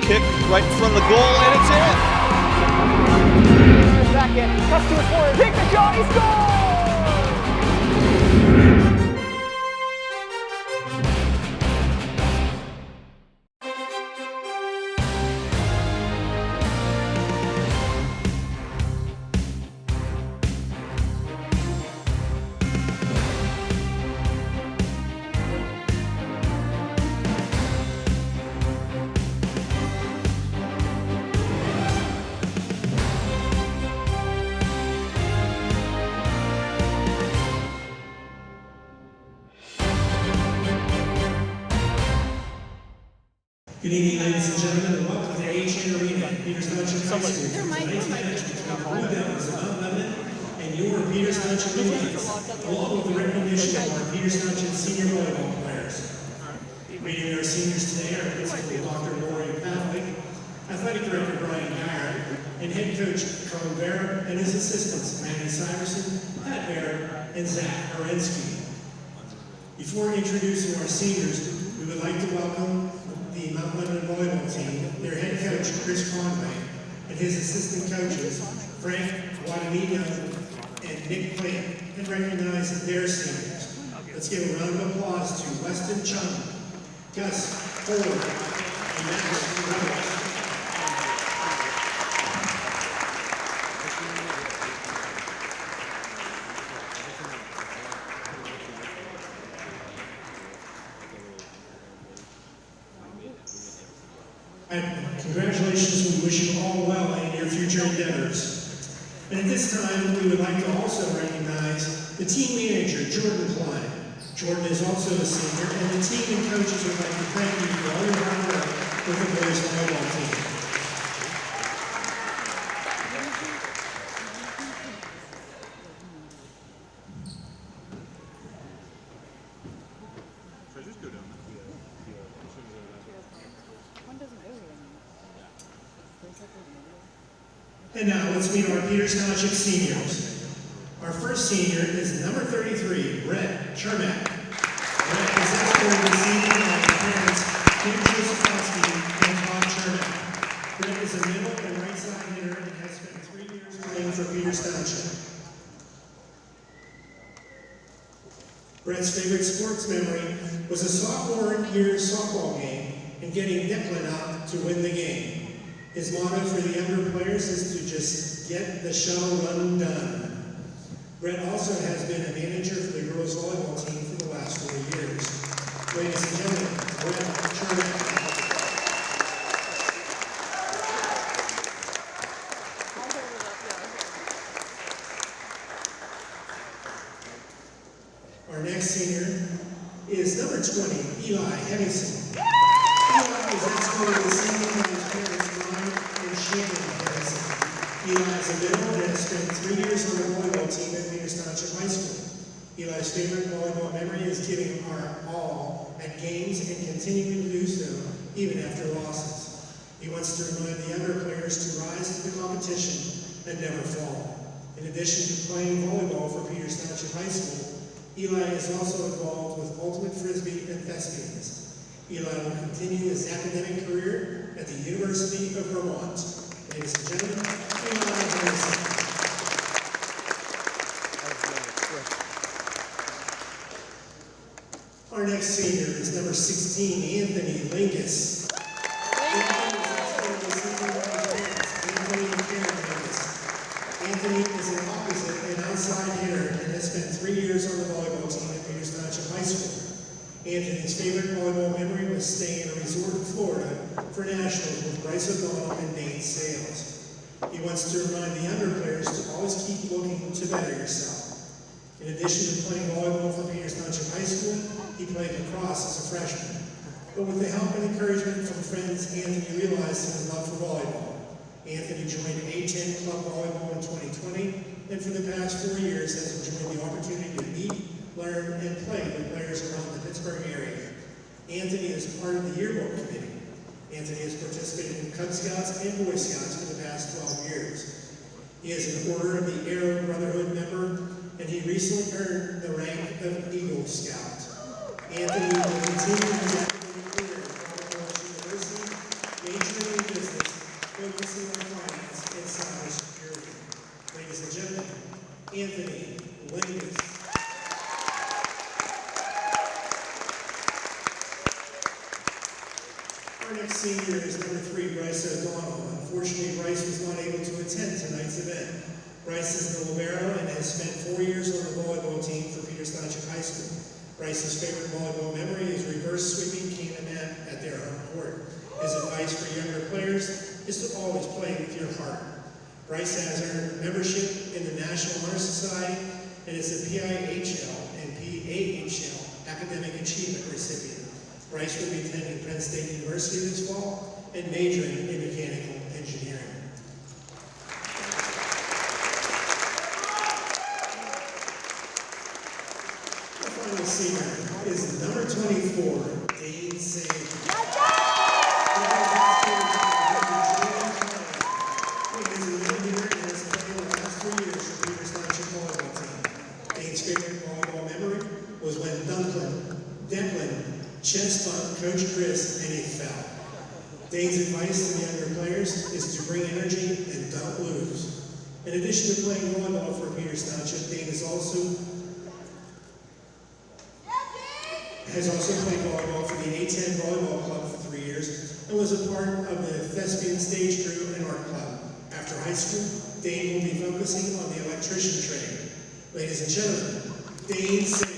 kick right in front of the goal, and it's in. Second, cuts to his forward, take the shot, he scores! Good evening, ladies and gentlemen, and welcome to H.N. Arena at Peters Township High School. Tonight's match between the Blue Devils of Mount Lebanon and your Peters Township Indians, along with the recognition of our Peters Township senior volleyball players. Meeting our seniors today are Principal Dr. Lori Pavlik, Athletic Director Brian Garrett, and Head Coach Carl Vera and his assistants Manny Syverson, Pat Barrett, and Zach Arensky. Before introducing our seniors, we would like to welcome the Mount Lebanon volleyball team, their head coach, Chris Conway, and his assistant coaches, Frank Guadagnino and Nick Plant, and recognize their seniors. Let's give a round of applause to Weston Chung, Gus Ford, and Matt Ramos. Congratulations, we wish you all well in your future endeavors. And at this time, we would like to also recognize the team manager, Jordan Klein. Jordan is also a senior, and the team and coaches would like to thank you for all your hard work with the boys volleyball team. And now let's meet our Peters Township seniors. Our first senior is number 33, Brett Chermak. Brett is escorted this evening by his parents, Kim Josephowski and Tom Chermak. Brett is a middle and right side hitter and has spent 3 years playing for Peters Township. Brett's favorite sports memory was a sophomore year softball game and getting Declan out to win the game. His motto for the younger players is to just get the show run done. Brett also has been a manager for the girls volleyball team for the last 4 years. Ladies and gentlemen, Brett Chermak. Our next senior is number 20, Eli Henningsen. Eli is escorted this evening by his parents, Eli is a middle and has spent 3 years on the volleyball team at Peters Township High School. Eli's favorite volleyball memory is giving our all at games and continuing to do so even after losses. He wants to remind the younger players to rise to the competition and never fall. In addition to playing volleyball for Peters Township High School, Eli is also involved with Ultimate Frisbee and Thespians. Eli will continue his academic career at the University of Vermont. Ladies and gentlemen, Eli Henningsen. Our next senior is number 16, Anthony Lingus. Anthony is an opposite and outside hitter and has spent 3 years on the volleyball team at Peters Township High School. Anthony's favorite volleyball memory was staying in a resort in Florida for nationals with Bryce O'Donnell and Nate Sales. He wants to remind the younger players to always keep looking to better yourself. In addition to playing volleyball for Peters Township High School, he played lacrosse as a freshman. But with the help and encouragement from friends, Anthony realized his love for volleyball. Anthony joined A10 Club Volleyball in 2020, and for the past 4 years has enjoyed the opportunity to meet, learn, and play with players around the Pittsburgh area. Anthony is part of the yearbook committee. Anthony has participated in Cub Scouts and Boy Scouts for the past 12 years. He is an Order of the Arrow Brotherhood member, and he recently earned the rank of Eagle Scout. Anthony will continue his academic career at Volleyball University, majoring in Our next senior is number 3, Bryce O'Donnell. Unfortunately, Bryce was not able to attend tonight's event. Bryce is the libero and has spent 4 years on the volleyball team for Peters Township High School. Bryce's favorite volleyball memory is reverse sweeping King and Matt at their home court. His advice for younger players is to always play with your heart. Bryce has earned membership in the National Honor Society and is a PIHL and PAHL academic achievement recipient. Bryce will be attending Penn State University this fall and majoring in mechanical engineering. Our final senior is number 24, Dane Sage. Was when Declan chest bumped Coach Chris and he fell. Dane's advice to the younger players is to bring energy and don't lose. In addition to playing volleyball for Peters Township, Dane has also played volleyball for the A10 Volleyball Club for 3 years and was a part of the thespian stage crew and art club. After high school, Dane will be focusing on the electrician trade. Ladies and gentlemen, Dane Sage.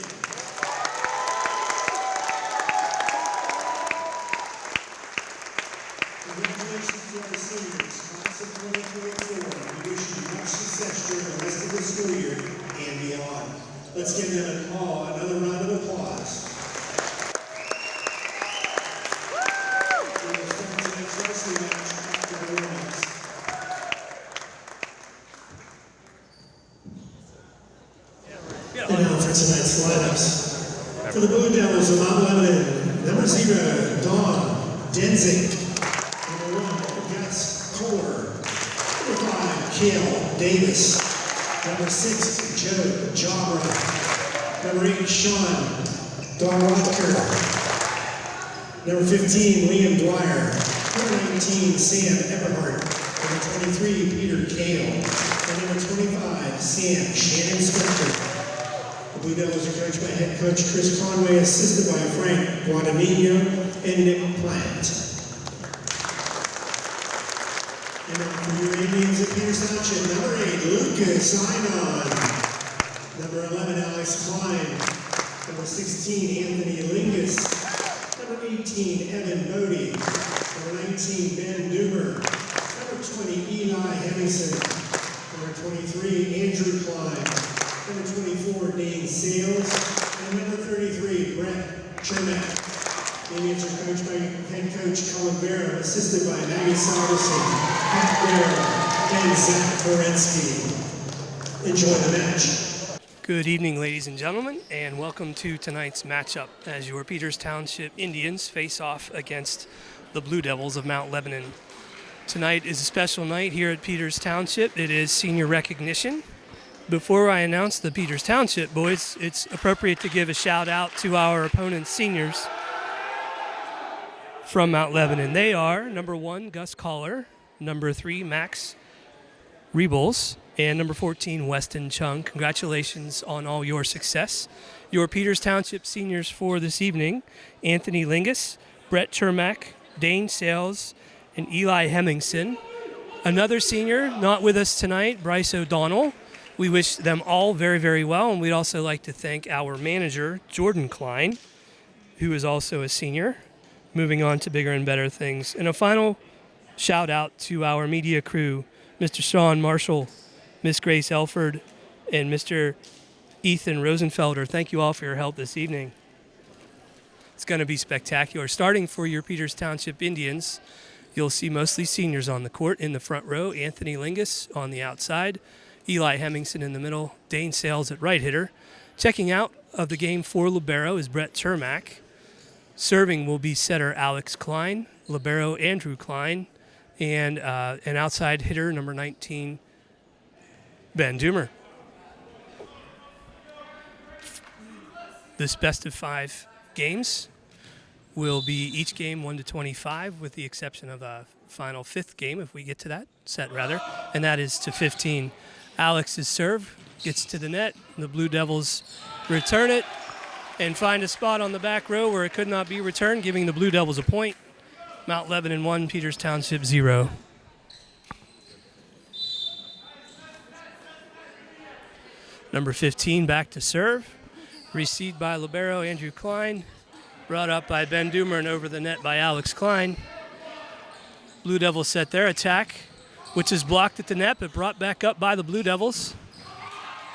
Congratulations to our seniors, class of 2024. We wish you much success during the rest of the school year and beyond. Let's give them another round of applause. We will start tonight's wrestling match after the warm-ups. And now for tonight's lineups. For the Blue Devils of Mount Lebanon, number 0, Dawn Denzig. Number 1, Gus Kohler. Number 5, Kale Davis. Number 6, Joe Jabra. Number 8, Sean Darwatker. Number 15, Liam Dwyer. Number 19, Sam Eberhardt. Number 23, Peter Kale. And number 25, Sam Shannon Spector. The Blue Devils are coached by head coach Chris Conway, assisted by Frank Guadagnino and Nick Plant. And now for your Indians at Peters Township, number 8, Lucas Inon. Number 11, Alex Klein. Number 16, Anthony Lingus. Number 18, Evan Bodie. Number 19, Ben Doomer. Number 20, Eli Hemmingson. Number 23, Andrew Klein. Number 24, Dane Sales. And number 33, Brett Chermak. The Indians are coached by head coach Colin Barrow, assisted by Maggie Salverson, Pat Barrow, and Zach Forensky. Enjoy the match. Good evening, ladies and gentlemen, and welcome to tonight's matchup as your Peters Township Indians face off against the Blue Devils of Mount Lebanon. Tonight is a special night here at Peters Township. It is senior recognition. Before I announce the Peters Township boys, it's appropriate to give a shout out to our opponent's seniors from Mount Lebanon. They are number 1, Gus Kohler, number 3, Max Rebels, and number 14, Weston Chung. Congratulations on all your success. Your Peters Township seniors for this evening, Anthony Lingus, Brett Chermak, Dane Sales, and Eli Hemmingson. Another senior not with us tonight, Bryce O'Donnell. We wish them all very, very well, and we'd also like to thank our manager, Jordan Klein, who is also a senior, moving on to bigger and better things. And a final shout out to our media crew, Mr. Sean Marshall, Miss Grace Elford, and Mr. Ethan Rosenfelder. Thank you all for your help this evening. It's going to be spectacular. Starting for your Peters Township Indians, you'll see mostly seniors on the court. In the front row, Anthony Lingus on the outside, Eli Hemmingson in the middle, Dane Sales at right hitter. Checking out of the game for libero is Brett Chermak. Serving will be setter Alex Klein, libero Andrew Klein, and an outside hitter, number 19, Ben Doomer. This best of 5 games will be each game 1-25, with the exception of a final 5th game, if we get to that set rather, and that is to 15. Alex's serve gets to the net. The Blue Devils return it and find a spot on the back row where it could not be returned, giving the Blue Devils a point. Mount Lebanon 1, Peters Township 0. Number 15 back to serve. Received by libero Andrew Klein. Brought up by Ben Doomer and over the net by Alex Klein. Blue Devils set their attack, which is blocked at the net, but brought back up by the Blue Devils.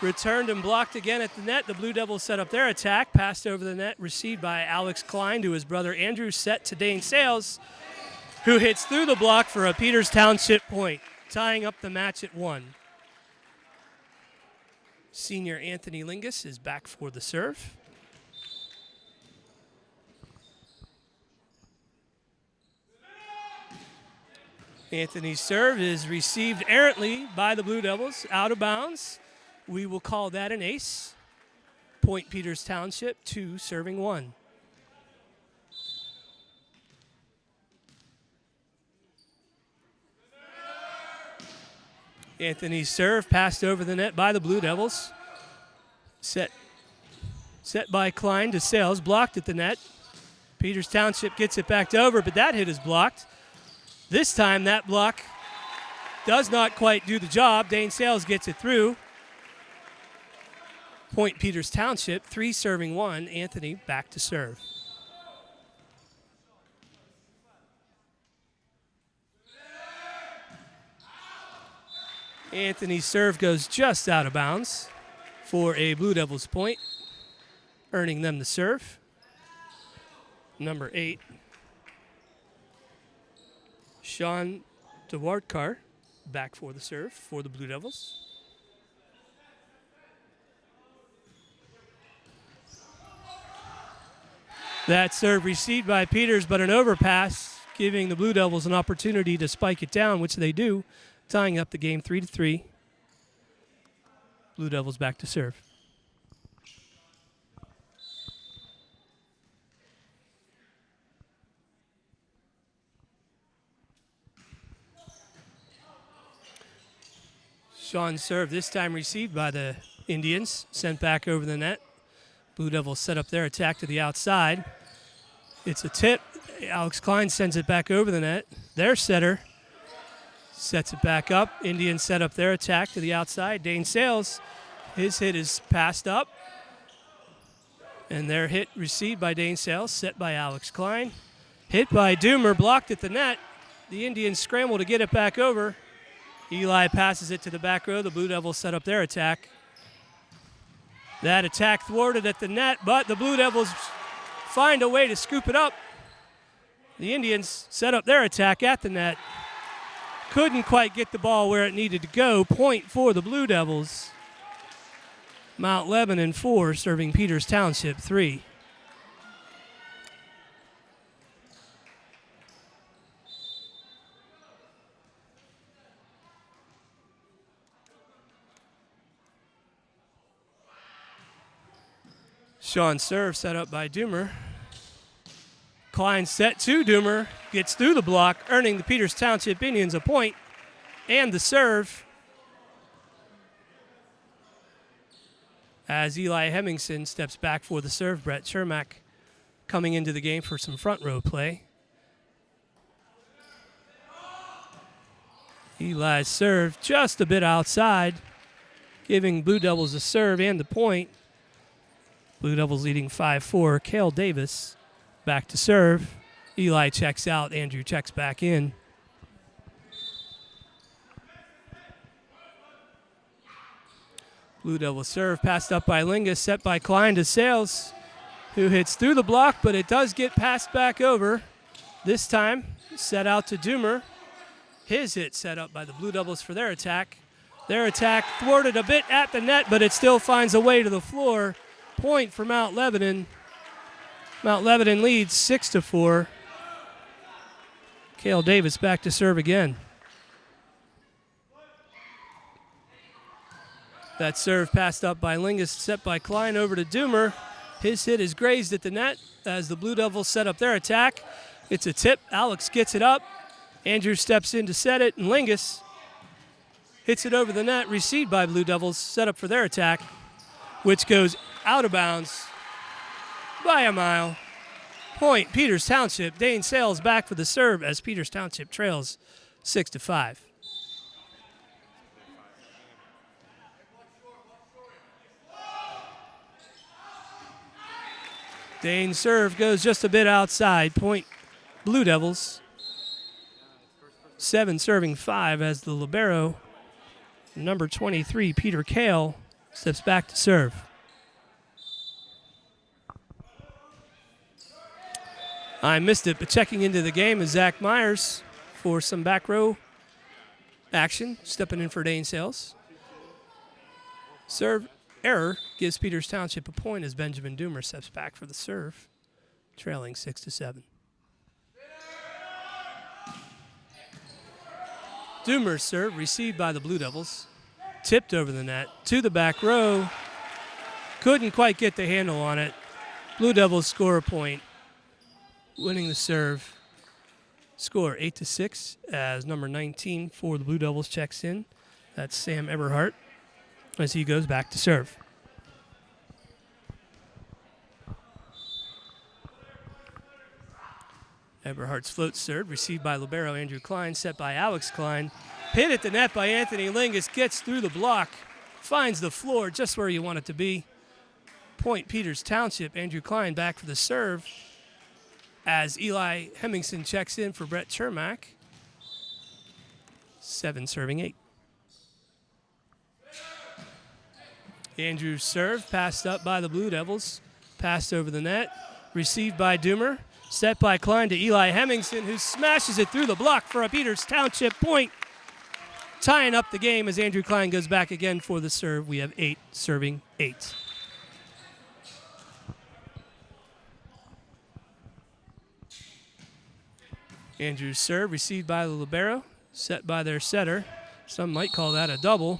Returned and blocked again at the net. The Blue Devils set up their attack. Passed over the net, received by Alex Klein to his brother Andrew. Set to Dane Sales, who hits through the block for a Peters Township point, tying up the match at 1. Senior Anthony Lingus is back for the serve. Anthony's serve is received errantly by the Blue Devils, out of bounds. We will call that an ace. Point Peters Township, 2 serving 1. Anthony's serve passed over the net by the Blue Devils. Set by Klein to Sales, blocked at the net. Peters Township gets it back over, but that hit is blocked. This time that block does not quite do the job. Dane Sales gets it through. Point Peters Township, 3 serving 1. Anthony back to serve. Anthony's serve goes just out of bounds for a Blue Devils point, earning them the serve. Number 8, Sean DeWartkar back for the serve for the Blue Devils. That serve received by Peters, but an overpass, giving the Blue Devils an opportunity to spike it down, which they do, tying up the game 3-3. Blue Devils back to serve. Sean's serve this time received by the Indians, sent back over the net. Blue Devils set up their attack to the outside. It's a tip. Alex Klein sends it back over the net. Their setter sets it back up. Indians set up their attack to the outside. Dane Sales, his hit is passed up. And their hit received by Dane Sales, set by Alex Klein. Hit by Doomer, blocked at the net. The Indians scramble to get it back over. Eli passes it to the back row. The Blue Devils set up their attack. That attack thwarted at the net, but the Blue Devils find a way to scoop it up. The Indians set up their attack at the net. Couldn't quite get the ball where it needed to go. Point for the Blue Devils. Mount Lebanon 4, serving Peters Township 3. Sean's serve set up by Doomer. Klein set to Doomer, gets through the block, earning the Peters Township Indians a point, and the serve. As Eli Hemmingson steps back for the serve, Brett Shermack coming into the game for some front row play. Eli's serve just a bit outside, giving Blue Devils a serve and the point. Blue Devils leading 5-4. Cale Davis back to serve. Eli checks out. Andrew checks back in. Blue Devils serve passed up by Lingus, set by Klein to Sales, who hits through the block, but it does get passed back over. This time, set out to Doomer. His hit set up by the Blue Devils for their attack. Their attack thwarted a bit at the net, but it still finds a way to the floor. Point for Mount Lebanon. Mount Lebanon leads 6-4. Cale Davis back to serve again. That serve passed up by Lingus, set by Klein over to Doomer. His hit is grazed at the net as the Blue Devils set up their attack. It's a tip. Alex gets it up. Andrew steps in to set it, and Lingus hits it over the net, received by Blue Devils, set up for their attack, which goes out of bounds by a mile. Point, Peters Township. Dane Sales back for the serve as Peters Township trails 6-5. Dane's serve goes just a bit outside. Point, Blue Devils. 7 serving 5 as the libero, number 23, Peter Kale, steps back to serve. I missed it, but checking into the game is Zach Myers for some back row action, stepping in for Dane Sales. Serve error gives Peters Township a point as Benjamin Doomer steps back for the serve, trailing 6-7. Doomer's serve received by the Blue Devils, tipped over the net to the back row, couldn't quite get the handle on it. Blue Devils score a point, winning the serve. Score 8-6 as number 19 for the Blue Devils checks in. That's Sam Eberhardt as he goes back to serve. Eberhardt's float serve, received by libero Andrew Klein, set by Alex Klein. Hit at the net by Anthony Lingus, gets through the block, finds the floor just where you want it to be. Point, Peters Township. Andrew Klein back for the serve as Eli Hemmingson checks in for Brett Chermak. 7 serving 8. Andrew's serve, passed up by the Blue Devils, passed over the net, received by Doomer. Set by Klein to Eli Hemmingson, who smashes it through the block for a Peters Township point. Tying up the game as Andrew Klein goes back again for the serve. We have 8 serving 8. Andrew's serve received by the libero, set by their setter. Some might call that a double,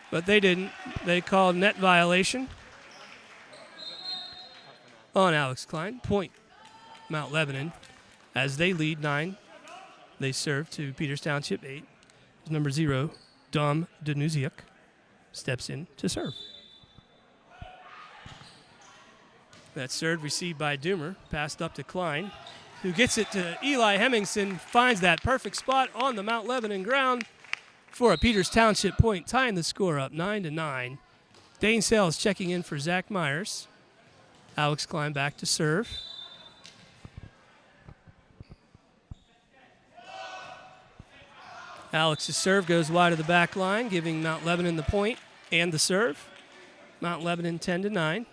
but they didn't. They called net violation on Alex Klein. Point, Mount Lebanon, as they lead 9. They serve to Peters Township 8. Number 0, Dom Danuziuk, steps in to serve. That serve received by Doomer, passed up to Klein, who gets it to Eli Hemmingson, finds that perfect spot on the Mount Lebanon ground for a Peters Township point, tying the score up 9-9. Dane Sales checking in for Zach Myers. Alex Klein back to serve. Alex's serve goes wide of the back line, giving Mount Lebanon the point and the serve. Mount Lebanon 10-9.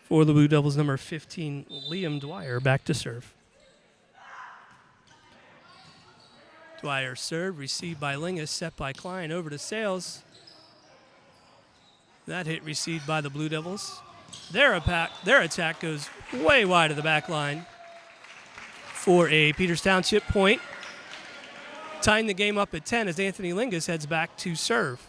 For the Blue Devils, number 15, Liam Dwyer, back to serve. Dwyer's serve received by Lingus, set by Klein over to Sales. That hit received by the Blue Devils. Their attack goes way wide of the back line for a Peters Township point. Tying the game up at 10 as Anthony Lingus heads back to serve.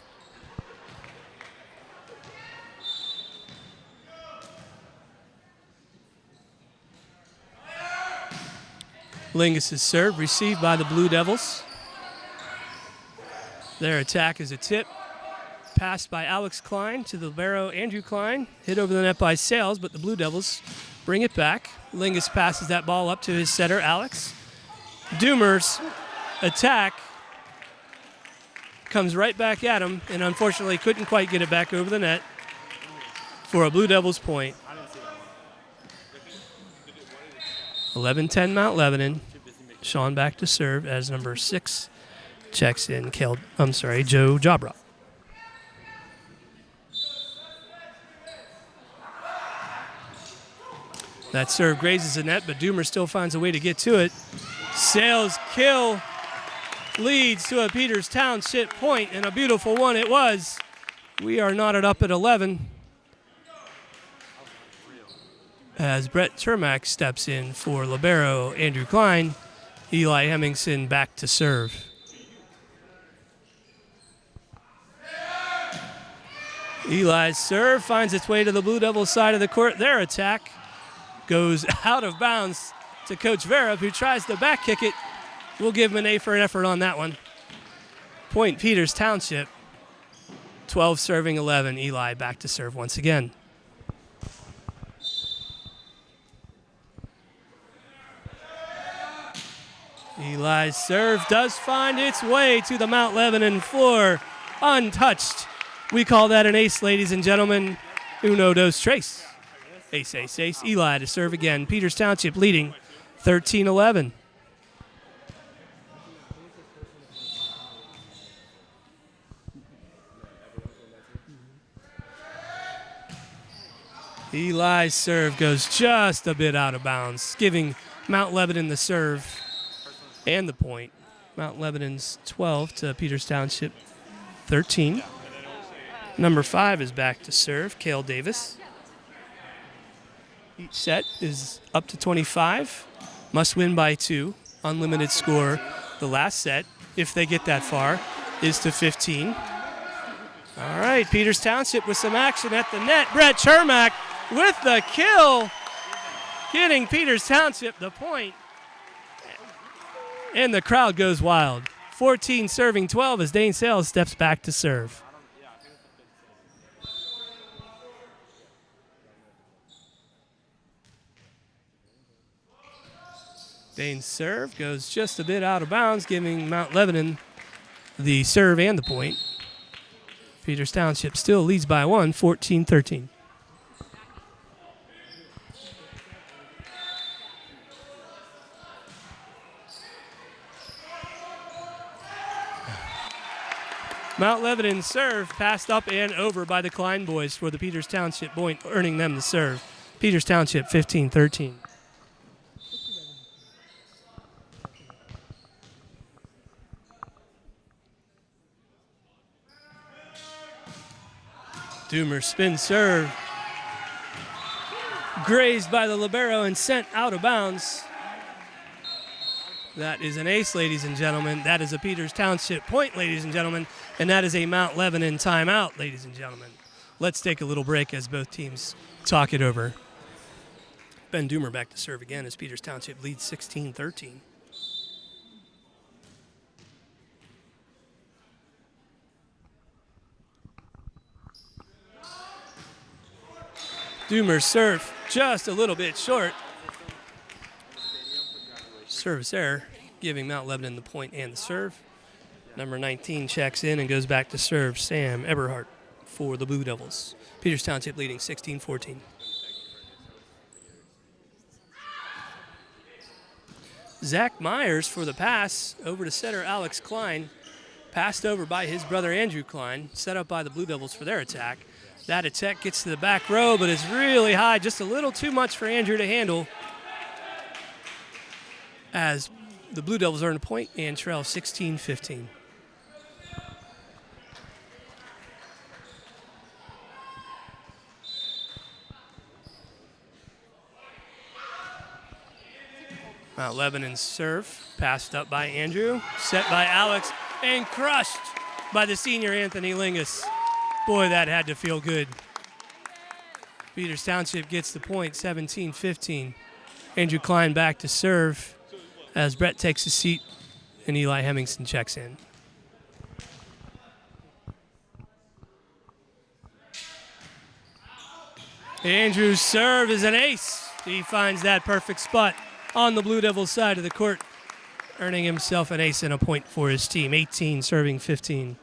Lingus' serve received by the Blue Devils. Their attack is a tip. Passed by Alex Klein to the libero Andrew Klein. Hit over the net by Sales, but the Blue Devils bring it back. Lingus passes that ball up to his setter, Alex. Doomer's attack comes right back at him, and unfortunately couldn't quite get it back over the net for a Blue Devils point. 11-10 Mount Lebanon. Sean back to serve as number 6 checks in Joe Jabra. That serve grazes the net, but Doomer still finds a way to get to it. Sales kill leads to a Peters Township point, and a beautiful one it was. We are knotted up at 11 as Brett Chermak steps in for libero Andrew Klein. Eli Hemmingson back to serve. Eli's serve finds its way to the Blue Devils side of the court. Their attack goes out of bounds to Coach Vera, who tries to back kick it. We'll give him an A for an effort on that one. Point, Peters Township. 12 serving 11. Eli back to serve once again. Eli's serve does find its way to the Mount Lebanon floor, untouched. We call that an ace, ladies and gentlemen. Uno, dos, tres. Ace, ace, ace. Eli to serve again. Peters Township leading 13-11. Eli's serve goes just a bit out of bounds, giving Mount Lebanon the serve and the point. Mount Lebanon's 12 to Peters Township 13. Number 5 is back to serve, Cale Davis. Each set is up to 25. Must win by 2. Unlimited score. The last set, if they get that far, is to 15. All right, Peters Township with some action at the net. Brett Chermak with the kill, getting Peters Township the point. And the crowd goes wild. 14 serving 12 as Dane Sales steps back to serve. Dane's serve goes just a bit out of bounds, giving Mount Lebanon the serve and the point. Peters Township still leads by 1, 14-13. Mount Lebanon's serve passed up and over by the Klein boys for the Peters Township point, earning them the serve. Peters Township 15-13. Doomer spin serve. Grazed by the libero and sent out of bounds. That is an ace, ladies and gentlemen. That is a Peters Township point, ladies and gentlemen. And that is a Mount Lebanon timeout, ladies and gentlemen. Let's take a little break as both teams talk it over. Ben Doomer back to serve again as Peters Township leads 16-13. Doomer's serve just a little bit short. Service error, giving Mount Lebanon the point and the serve. Number 19 checks in and goes back to serve, Sam Eberhardt for the Blue Devils. Peters Township leading 16-14. Zach Myers for the pass over to setter Alex Klein. Passed over by his brother Andrew Klein, set up by the Blue Devils for their attack. That attack gets to the back row, but it's really high, just a little too much for Andrew to handle. As the Blue Devils earn a point and trail 16-15. Mount Lebanon's serve, passed up by Andrew, set by Alex, and crushed by the senior Anthony Lingus. Boy, that had to feel good. Peters Township gets the point, 17-15. Andrew Klein back to serve as Brett takes a seat and Eli Hemmingson checks in. Andrew's serve is an ace. He finds that perfect spot on the Blue Devils side of the court, earning himself an ace and a point for his team. 18 serving 15.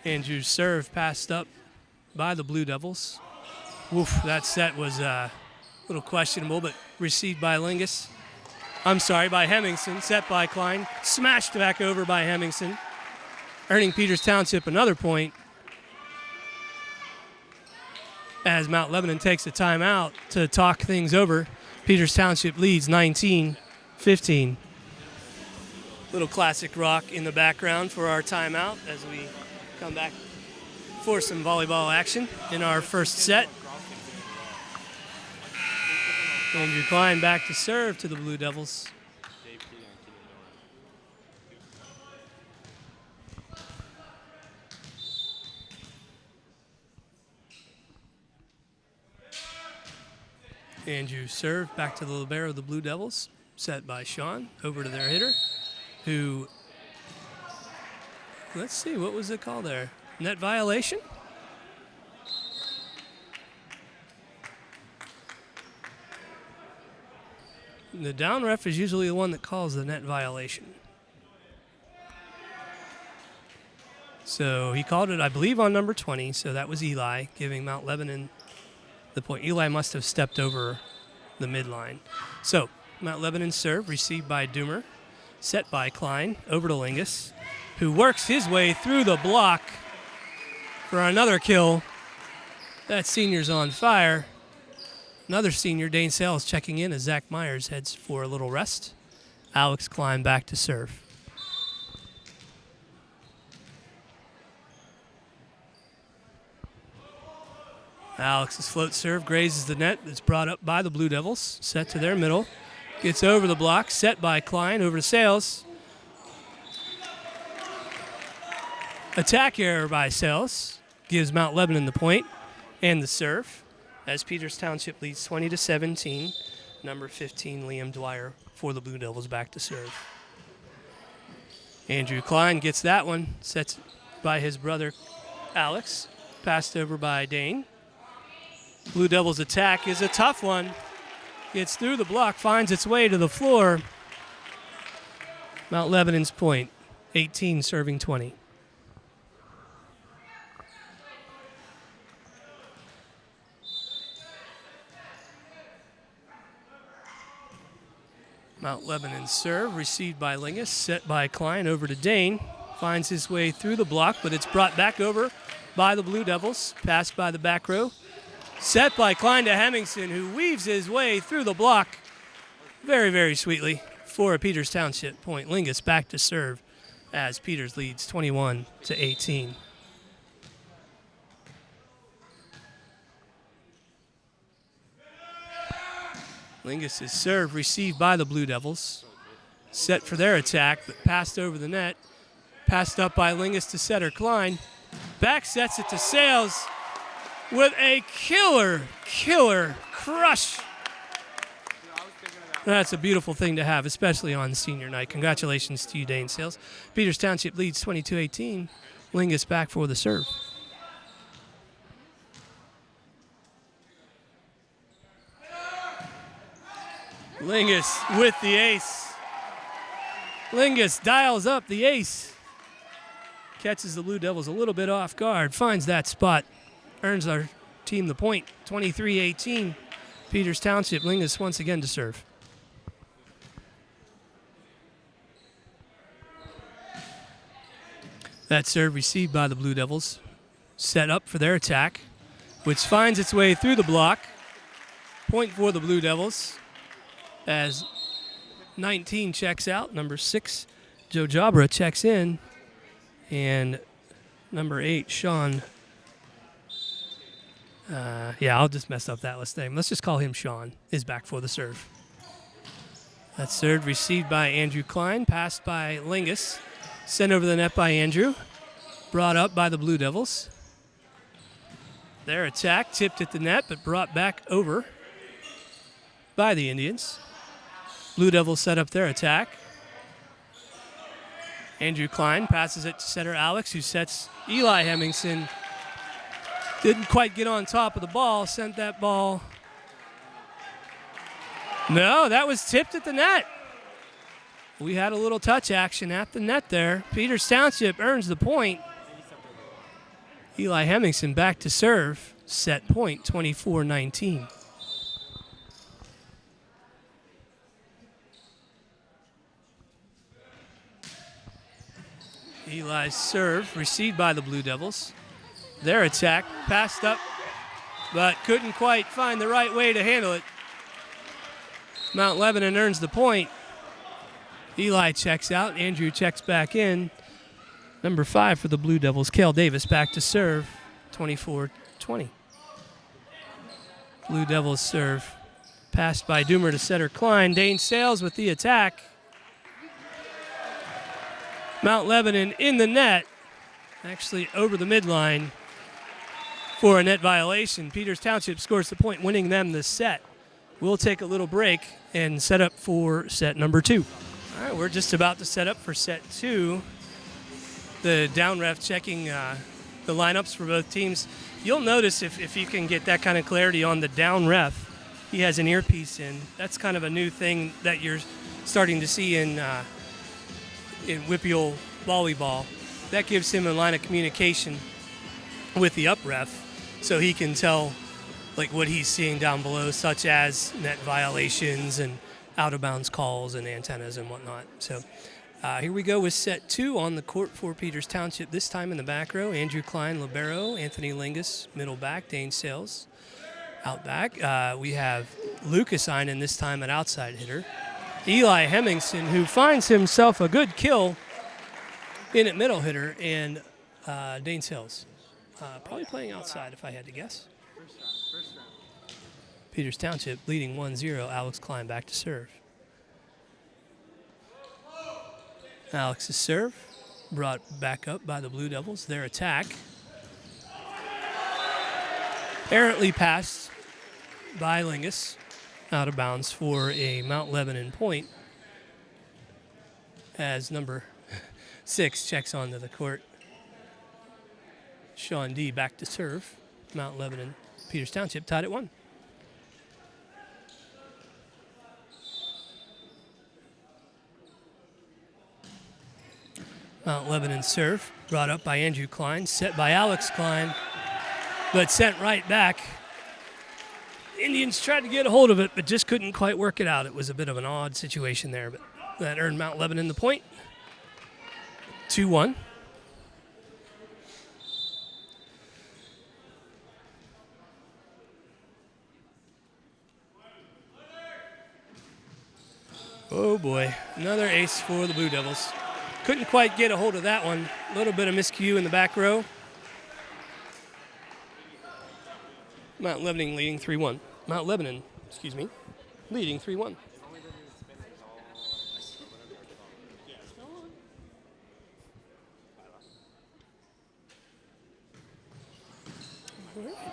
Andrew's serve passed up by the Blue Devils. Woof, that set was a little questionable, but received by Lingus. I'm sorry, by Hemmingson, set by Klein, smashed back over by Hemmingson, earning Peters Township another point as Mount Lebanon takes a timeout to talk things over. Peters Township leads 19-15. Little classic rock in the background for our timeout as we come back for some volleyball action in our first set. Andrew Klein back to serve to the Blue Devils. Andrew serve back to the libero of the Blue Devils. Set by Sean. Over to their hitter, who, let's see, what was it called there? Net violation? The down ref is usually the one that calls the net violation. So he called it, I believe, on number 20. So that was Eli giving Mount Lebanon the point. Eli must have stepped over the midline. So Mount Lebanon serve received by Doomer. Set by Klein. Over to Lingus, who works his way through the block for another kill. That senior's on fire. Another senior, Dane Sales, checking in as Zach Myers heads for a little rest. Alex Klein back to serve. Alex's float serve grazes the net. It's brought up by the Blue Devils. Set to their middle. Gets over the block. Set by Klein. Over to Sales. Attack error by Sales. Gives Mount Lebanon the point and the serve, as Peters Township leads 20-17. Number 15, Liam Dwyer, for the Blue Devils back to serve. Andrew Klein gets that one. Sets by his brother, Alex. Passed over by Dane. Blue Devils' attack is a tough one. Gets through the block, finds its way to the floor. Mount Lebanon's point, 18 serving 20. Mount Lebanon's serve received by Lingus, set by Klein over to Dane. Finds his way through the block, but it's brought back over by the Blue Devils. Passed by the back row. Set by Klein to Hemmingson, who weaves his way through the block very, very sweetly for a Peters Township point. Lingus back to serve as Peters leads 21-18. Lingus' serve received by the Blue Devils. Set for their attack, but passed over the net. Passed up by Lingus to setter Klein. Back sets it to Sales with a killer crush. That's a beautiful thing to have, especially on senior night. Congratulations to you, Dane Sales. Peters Township leads 22-18. Lingus back for the serve. Lingus with the ace. Lingus dials up the ace. Catches the Blue Devils a little bit off guard. Finds that spot. Earns our team the point. 23-18. Peters Township. Lingus once again to serve. That serve received by the Blue Devils. Set up for their attack, which finds its way through the block. Point for the Blue Devils as 19 checks out. Number 6, Joe Jabra, checks in. And number 8, Sean. I'll just mess up that last name. Let's just call him Sean, is back for the serve. That serve received by Andrew Klein, passed by Lingus. Sent over the net by Andrew. Brought up by the Blue Devils. Their attack tipped at the net, but brought back over by the Indians. Blue Devils set up their attack. Andrew Klein passes it to setter Alex, who sets Eli Hemmingson. Didn't quite get on top of the ball. Sent that ball. No, that was tipped at the net. We had a little touch action at the net there. Peters Township earns the point. Eli Hemmingson back to serve. Set point, 24-19. Eli's serve received by the Blue Devils. Their attack passed up, but couldn't quite find the right way to handle it. Mount Lebanon earns the point. Eli checks out. Andrew checks back in. Number 5 for the Blue Devils, Cale Davis, back to serve, 24-20. Blue Devils serve. Passed by Doomer to setter Klein. Dane Sales with the attack. Mount Lebanon in the net, actually over the midline for a net violation. Peters Township scores the point, winning them the set, we'll take a little break and set up for set number 2. All right, we're just about to set up for set 2. The down ref checking the lineups for both teams. You'll notice if you can get that kind of clarity on the down ref, he has an earpiece in. That's kind of a new thing that you're starting to see in Whippeal volleyball. That gives him a line of communication with the up ref, so he can tell like what he's seeing down below, such as net violations and out of bounds calls and antennas and whatnot. So here we go with set 2 on the court for Peters Township. This time in the back row, Andrew Klein, libero, Anthony Lingus, middle back, Dane Sales, out back. We have Lucas Einen this time at outside hitter. Eli Hemmingson, who finds himself a good kill in at middle hitter, and Dane Sales. Probably playing outside if I had to guess. Peters Township leading 1-0. Alex Klein back to serve. Alex's serve brought back up by the Blue Devils. Their attack errantly passed by Lingus, out of bounds for a Mount Lebanon point as number 6 checks onto the court. Sean D back to serve. Mount Lebanon, Peters Township tied at 1. Mount Lebanon serve brought up by Andrew Klein, set by Alex Klein, but sent right back. Indians tried to get a hold of it, but just couldn't quite work it out. It was a bit of an odd situation there, but that earned Mount Lebanon the point. 2-1. Oh boy, another ace for the Blue Devils. Couldn't quite get a hold of that one. A little bit of miscue in the back row. Mount Lebanon leading 3-1. Mount Lebanon, leading 3-1.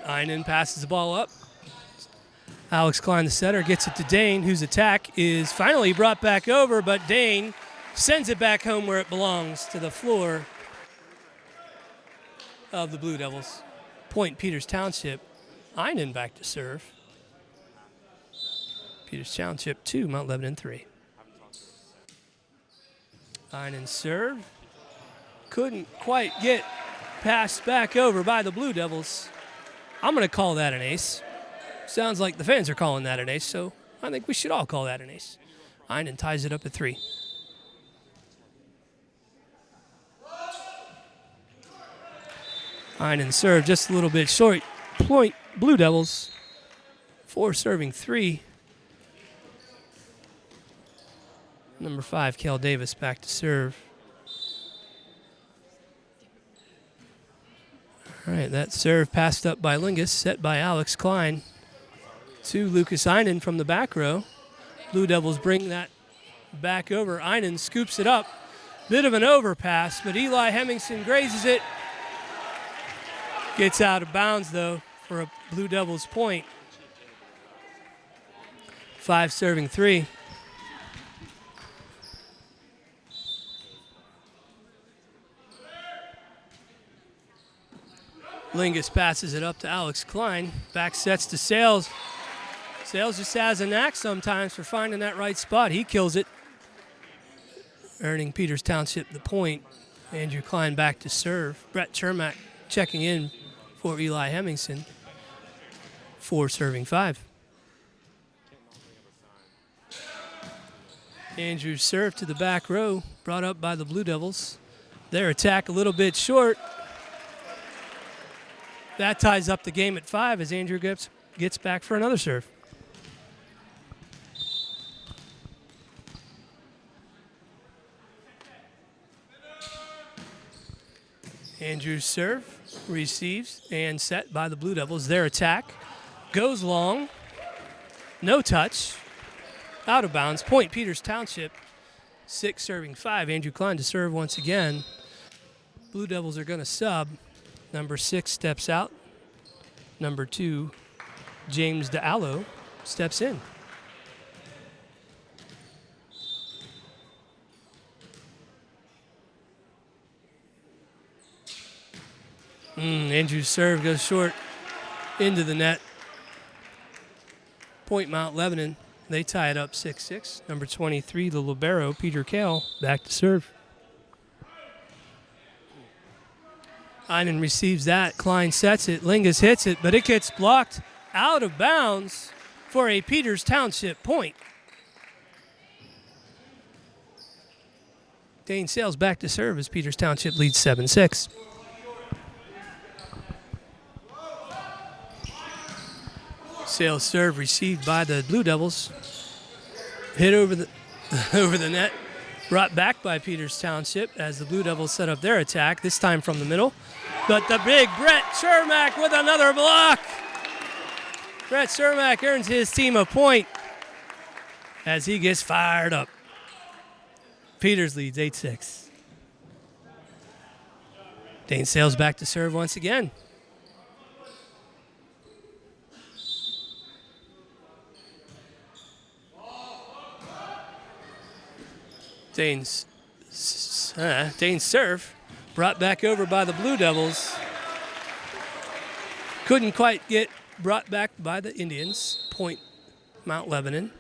Einen passes the ball up. Alex Klein, the setter, gets it to Dane, whose attack is finally brought back over, but Dane sends it back home where it belongs, to the floor of the Blue Devils. Point Peters Township. Einen back to serve. Peters Township 2, Mount Lebanon 3. Einen serve. Couldn't quite get passed back over by the Blue Devils. I'm going to call that an ace. Sounds like the fans are calling that an ace, so I think we should all call that an ace. Einen ties it up at 3. Einen serve just a little bit short. Point Blue Devils. 4 serving 3. Number 5, Kel Davis back to serve. All right, that serve passed up by Lingus, set by Alex Klein to Lucas Einen from the back row. Blue Devils bring that back over. Einen scoops it up. Bit of an overpass, but Eli Hemmingson grazes it. Gets out of bounds, though, for a Blue Devils point. 5 serving 3. Lingus passes it up to Alex Klein. Back sets to Sales. Sales just has a knack sometimes for finding that right spot. He kills it, earning Peters Township the point. Andrew Klein back to serve. Brett Chermak checking in for Eli Hemmingson. 4 serving 5. Andrew's serve to the back row, brought up by the Blue Devils. Their attack a little bit short. That ties up the game at 5 as Andrew gets back for another serve. Andrew's serve receives and set by the Blue Devils. Their attack goes long. No touch. Out of bounds. Point Peters Township. 6 serving 5. Andrew Klein to serve once again. Blue Devils are going to sub. Number 6 steps out. Number 2, James DeAllo, steps in. Andrew's serve goes short into the net. Point Mount Lebanon. They tie it up 6-6. Number 23, the libero, Peter Kale, back to serve. Einen receives that. Klein sets it. Lingus hits it, but it gets blocked out of bounds for a Peters Township point. Dane Sales back to serve as Peters Township leads 7-6. Sales serve received by the Blue Devils. Hit over the over the net. Brought back by Peters Township as the Blue Devils set up their attack, this time from the middle. But the big Brett Shermack with another block. Brett Shermack earns his team a point as he gets fired up. Peters leads 8-6. Dane Sales back to serve once again. Dane's serve brought back over by the Blue Devils. Couldn't quite get brought back by the Indians. Point Mount Lebanon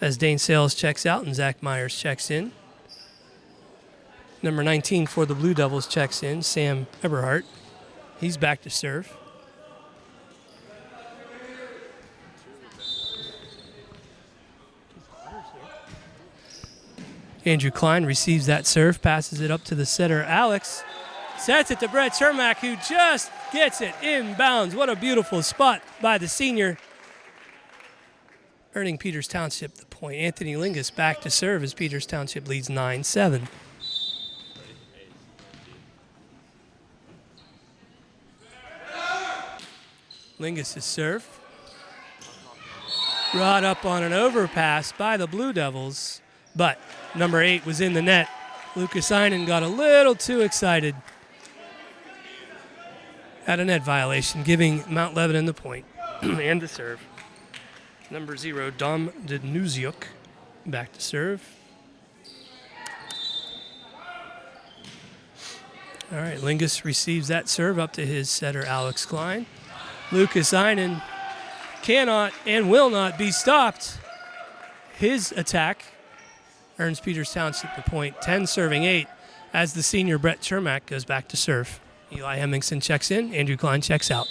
as Dane Sales checks out and Zach Myers checks in. Number 19 for the Blue Devils checks in, Sam Eberhardt. He's back to serve. Andrew Klein receives that serve, passes it up to the setter, Alex. Sets it to Brett Shermack, who just gets it inbounds. What a beautiful spot by the senior. Earning Peters Township the point. Anthony Lingus back to serve as Peters Township leads 9-7. Lingus' serve. Brought up on an overpass by the Blue Devils, but number 8 was in the net. Lucas Einen got a little too excited. Had a net violation, giving Mount Lebanon the point and the serve. Number 0, Dom Danuziuk, back to serve. All right, Lingus receives that serve up to his setter, Alex Klein. Lucas Einen cannot and will not be stopped. His attack earns Peters Township the point, 10 serving 8, as the senior Brett Shermack goes back to serve. Eli Hemmingson checks in, Andrew Klein checks out.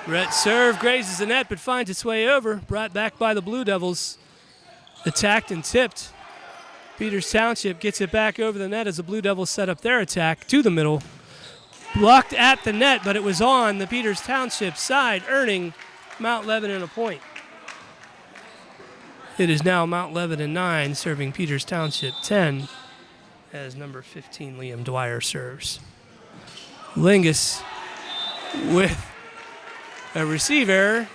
Brett serve grazes the net but finds its way over, brought back by the Blue Devils. Attacked and tipped. Peters Township gets it back over the net as the Blue Devils set up their attack to the middle. Blocked at the net, but it was on the Peters Township side, earning Mount Lebanon a point. It is now Mount Lebanon 9, serving Peters Township 10, as number 15, Liam Dwyer, serves. Lingus with a receive error,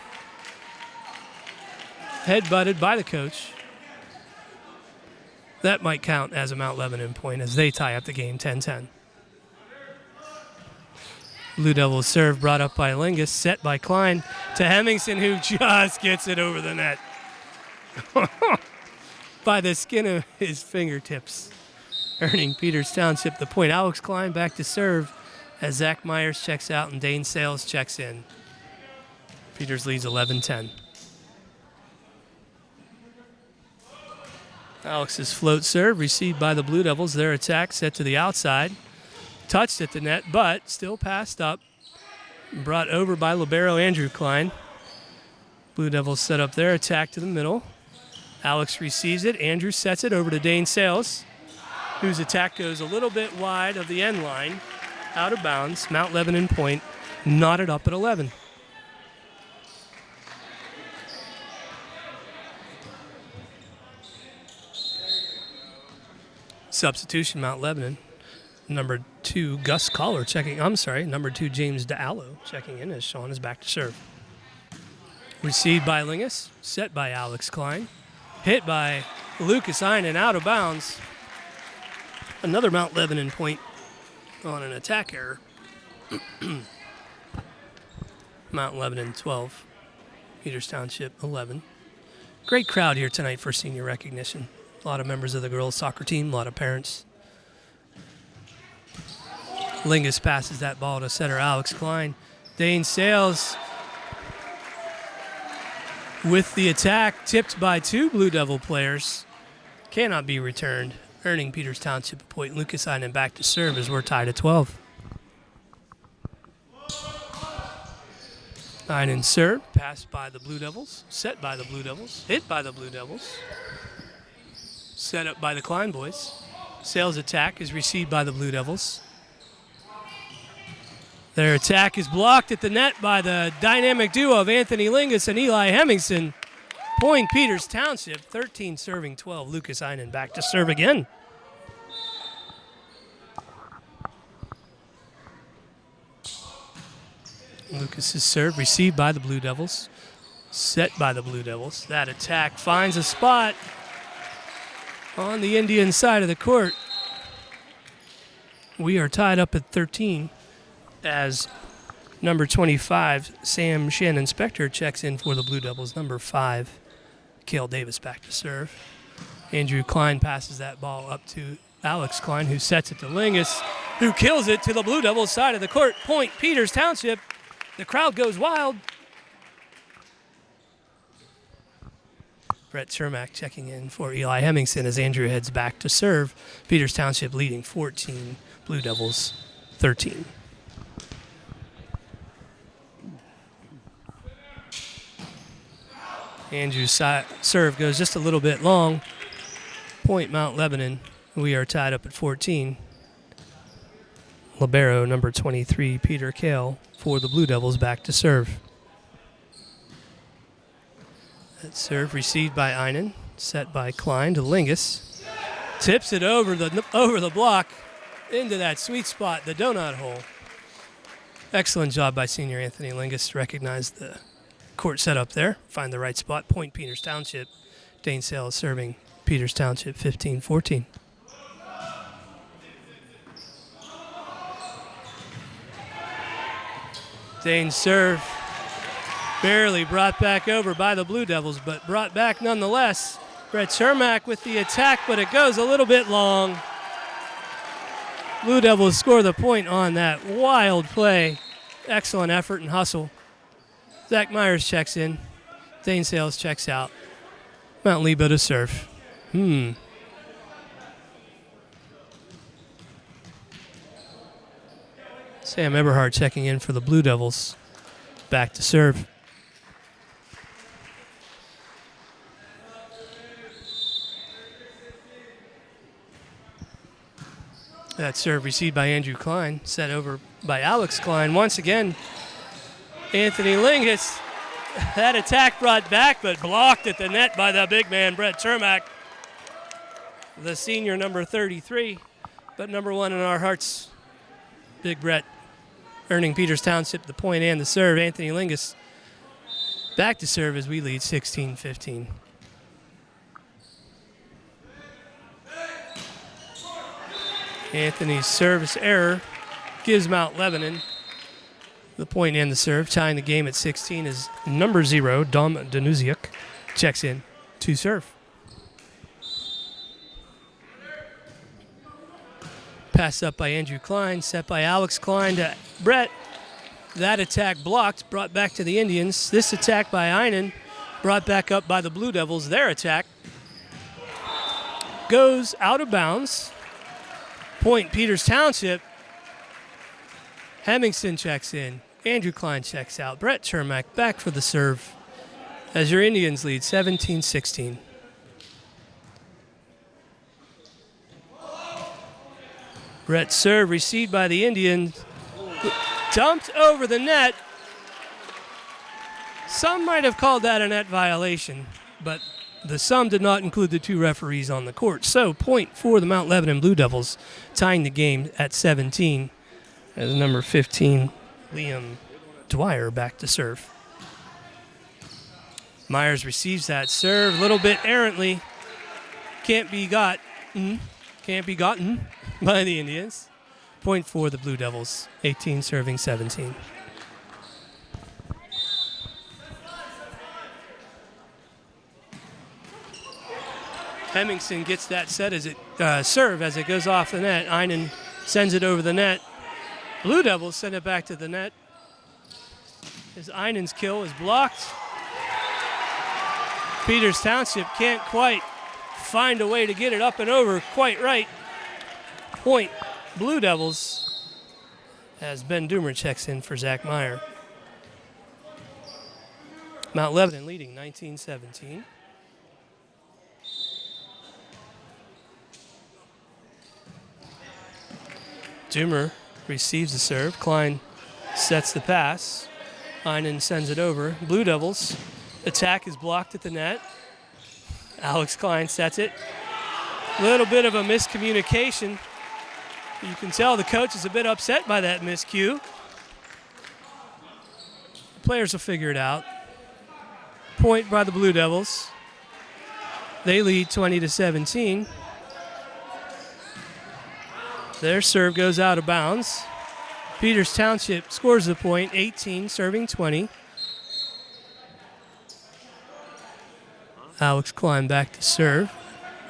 head-butted by the coach. That might count as a Mount Lebanon point as they tie up the game 10-10. Blue Devils serve brought up by Lingus, set by Klein to Hemmingson, who just gets it over the net by the skin of his fingertips, earning Peters Township the point. Alex Klein back to serve as Zach Myers checks out and Dane Sales checks in. Peters leads 11-10. Alex's float serve received by the Blue Devils. Their attack set to the outside. Touched at the net, but still passed up. Brought over by libero Andrew Klein. Blue Devils set up their attack to the middle. Alex receives it. Andrew sets it over to Dane Sales, whose attack goes a little bit wide of the end line, out of bounds. Mount Lebanon point, knotted up at 11. Substitution, Mount Lebanon. Number 2, Gus Collar checking. Number 2, James D'Allo checking in as Sean is back to serve. Received by Lingus, set by Alex Klein. Hit by Lucas Einen, out of bounds. Another Mount Lebanon point on an attack error. Mount Lebanon 12, Peters Township 11. Great crowd here tonight for senior recognition. A lot of members of the girls' soccer team, a lot of parents. Lingus passes that ball to setter Alex Klein. Dane Sales with the attack, tipped by 2 Blue Devil players. Cannot be returned, earning Peters Township a point. Lucas Einen back to serve as we're tied at 12. Einen serve, passed by the Blue Devils, set by the Blue Devils, hit by the Blue Devils. Set up by the Klein boys. Sales attack is received by the Blue Devils. Their attack is blocked at the net by the dynamic duo of Anthony Lingus and Eli Hemmingson. Point Peters Township, 13 serving 12. Lucas Einen back to serve again. Lucas's serve received by the Blue Devils. Set by the Blue Devils. That attack finds a spot on the Indian side of the court. We are tied up at 13 as number 25, Sam Shannon Spector, checks in for the Blue Devils. Number 5, Cale Davis back to serve. Andrew Klein passes that ball up to Alex Klein, who sets it to Lingus, who kills it to the Blue Devils side of the court. Point Peters Township. The crowd goes wild. Brett Cermak checking in for Eli Hemmingson as Andrew heads back to serve. Peters Township leading 14, Blue Devils 13. Andrew's serve goes just a little bit long. Point Mount Lebanon. We are tied up at 14. Libero, number 23, Peter Cale, for the Blue Devils back to serve. That serve received by Einen, set by Klein to Lingus. Tips it over the block into that sweet spot, the donut hole. Excellent job by senior Anthony Lingus to recognize the court setup there, find the right spot. Point Peters Township. Dane Sales serving Peters Township 15-14. Dane's serve barely brought back over by the Blue Devils, but brought back nonetheless. Brett Cermak with the attack, but it goes a little bit long. Blue Devils score the point on that wild play. Excellent effort and hustle. Zach Myers checks in. Dane Sales checks out. Mount Lebo to serve. Sam Eberhard checking in for the Blue Devils. Back to serve. That serve received by Andrew Klein, set over by Alex Klein. Once again, Anthony Lingus. That attack brought back, but blocked at the net by the big man, Brett Cermak. The senior, number 33, but number 1 in our hearts, Big Brett, earning Peters Township the point and the serve. Anthony Lingus back to serve as we lead 16-15. Anthony's service error gives Mount Lebanon the point and the serve. Tying the game at 16 is number 0, Dom Danuziuk, checks in to serve. Pass up by Andrew Klein, set by Alex Klein to Brett. That attack blocked, brought back to the Indians. This attack by Einen, brought back up by the Blue Devils. Their attack goes out of bounds. Point Peters Township. Hemmingson checks in. Andrew Klein checks out. Brett Cermak back for the serve as your Indians lead 17-16. Brett's serve received by the Indians. Dumped over the net. Some might have called that a net violation, but the sum did not include the 2 referees on the court. So point for the Mount Lebanon Blue Devils, tying the game at 17 as number 15, Liam Dwyer, back to serve. Myers receives that serve a little bit errantly. Can't be gotten by the Indians. Point for the Blue Devils, 18 serving 17. Hemmingson gets that set as it serve as it goes off the net. Einen sends it over the net. Blue Devils send it back to the net. As Einen's kill is blocked. Peters Township can't quite find a way to get it up and over quite right. Point Blue Devils as Ben Doomer checks in for Zach Meyer. Mount Lebanon leading 19-17. Doomer receives the serve. Klein sets the pass. Einen sends it over. Blue Devils attack is blocked at the net. Alex Klein sets it. Little bit of a miscommunication. You can tell the coach is a bit upset by that miscue. Players will figure it out. Point by the Blue Devils. They lead 20-17. Their serve goes out of bounds. Peters Township scores the point, 18, serving 20. Alex Klein back to serve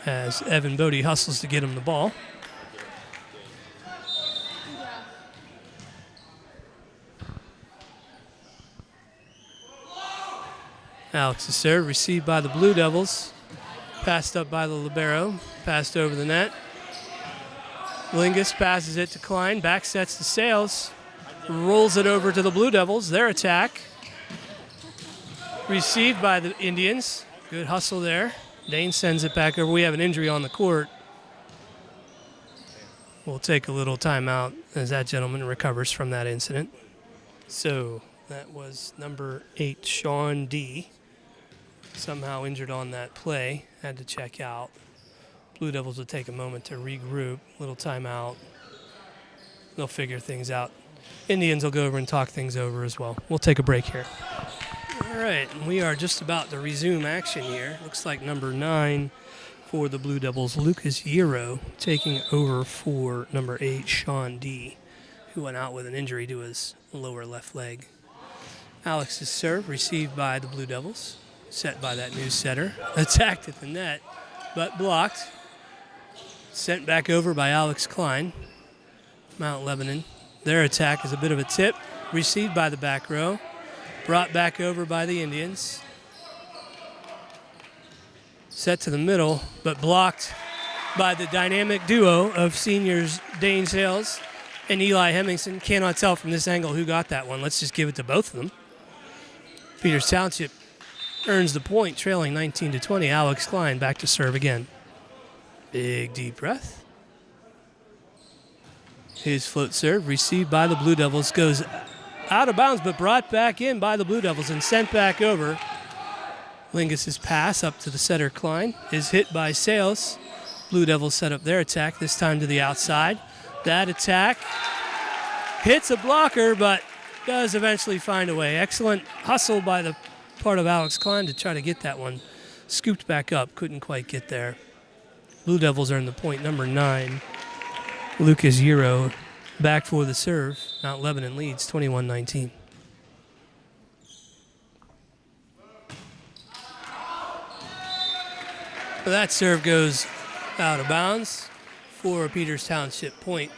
as Evan Bodie hustles to get him the ball. Alex's serve received by the Blue Devils. Passed up by the libero. Passed over the net. Lingus passes it to Klein. Back sets to Sales. Rolls it over to the Blue Devils. Their attack. Received by the Indians. Good hustle there. Dane sends it back over. We have an injury on the court. We'll take a little timeout as that gentleman recovers from that incident. So that was number 8, Sean D. Somehow injured on that play. Had to check out. Blue Devils will take a moment to regroup. Little timeout. They'll figure things out. Indians will go over and talk things over as well. We'll take a break here. All right, we are just about to resume action here. Looks like number 9 for the Blue Devils, Lucas Yero, taking over for number 8, Sean D., who went out with an injury to his lower left leg. Alex's serve received by the Blue Devils, set by that new setter. Attacked at the net, but blocked. Sent back over by Alex Klein. Mount Lebanon. Their attack is a bit of a tip. Received by the back row. Brought back over by the Indians. Set to the middle, but blocked by the dynamic duo of seniors Dane Sales and Eli Hemmingson. Cannot tell from this angle who got that one. Let's just give it to both of them. Peters Township earns the point, trailing 19-20. Alex Klein back to serve again. Big deep breath. His float serve received by the Blue Devils goes out of bounds, but brought back in by the Blue Devils and sent back over. Lingus's pass up to the setter Klein is hit by Sales. Blue Devils set up their attack, this time to the outside. That attack hits a blocker, but does eventually find a way. Excellent hustle by the part of Alex Klein to try to get that one. Scooped back up, couldn't quite get there. Blue Devils earn the point, number 9. Lucas Yero back for the serve. Mount Lebanon leads 21-19. That serve goes out of bounds for a Peters Township point.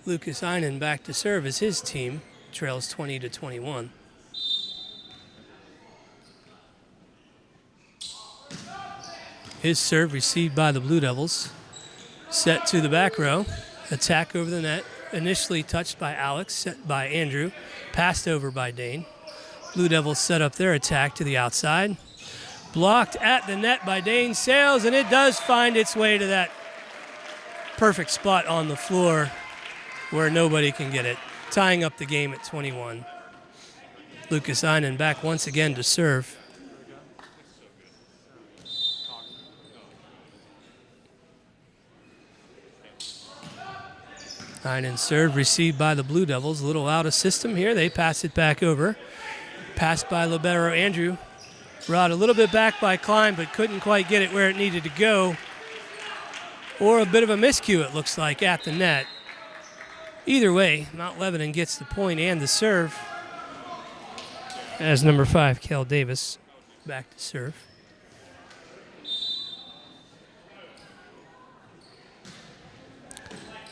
Lucas Einen back to serve as his team trails 20-21. His serve received by the Blue Devils. Set to the back row. Attack over the net. Initially touched by Alex, set by Andrew. Passed over by Dane. Blue Devils set up their attack to the outside. Blocked at the net by Dane Sales, and it does find its way to that perfect spot on the floor where nobody can get it. Tying up the game at 21. Lucas Einen back once again to serve. Einen serve received by the Blue Devils. A little out of system here. They pass it back over. Passed by libero Andrew. Brought a little bit back by Klein, but couldn't quite get it where it needed to go. Or a bit of a miscue, it looks like, at the net. Either way, Mount Lebanon gets the point and the serve. As number 5, Kel Davis, back to serve.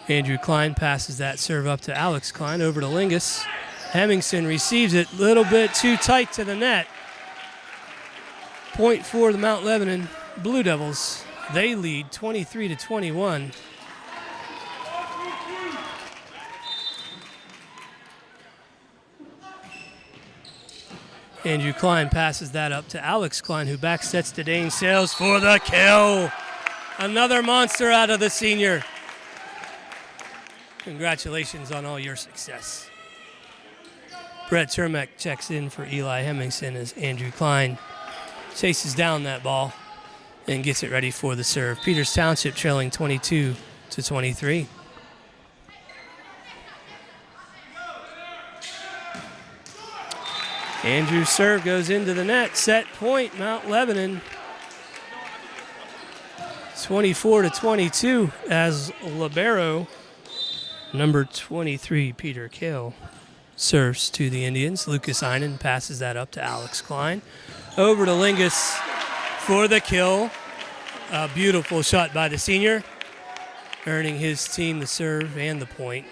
Andrew Klein passes that serve up to Alex Klein, over to Lingus. Hemmingson receives it, a little bit too tight to the net. Point for the Mount Lebanon Blue Devils. They lead 23-21. Andrew Klein passes that up to Alex Klein, who back sets to Dane Sales for the kill. Another monster out of the senior. Congratulations on all your success. Brett Termek checks in for Eli Hemmingson as Andrew Klein chases down that ball and gets it ready for the serve. Peters Township trailing 22-23. Andrew's serve goes into the net. Set point, Mount Lebanon. 24-22 as libero number 23, Peter Kale, serves to the Indians. Lucas Einen passes that up to Alex Klein. Over to Lingus for the kill. A beautiful shot by the senior, earning his team the serve and the point.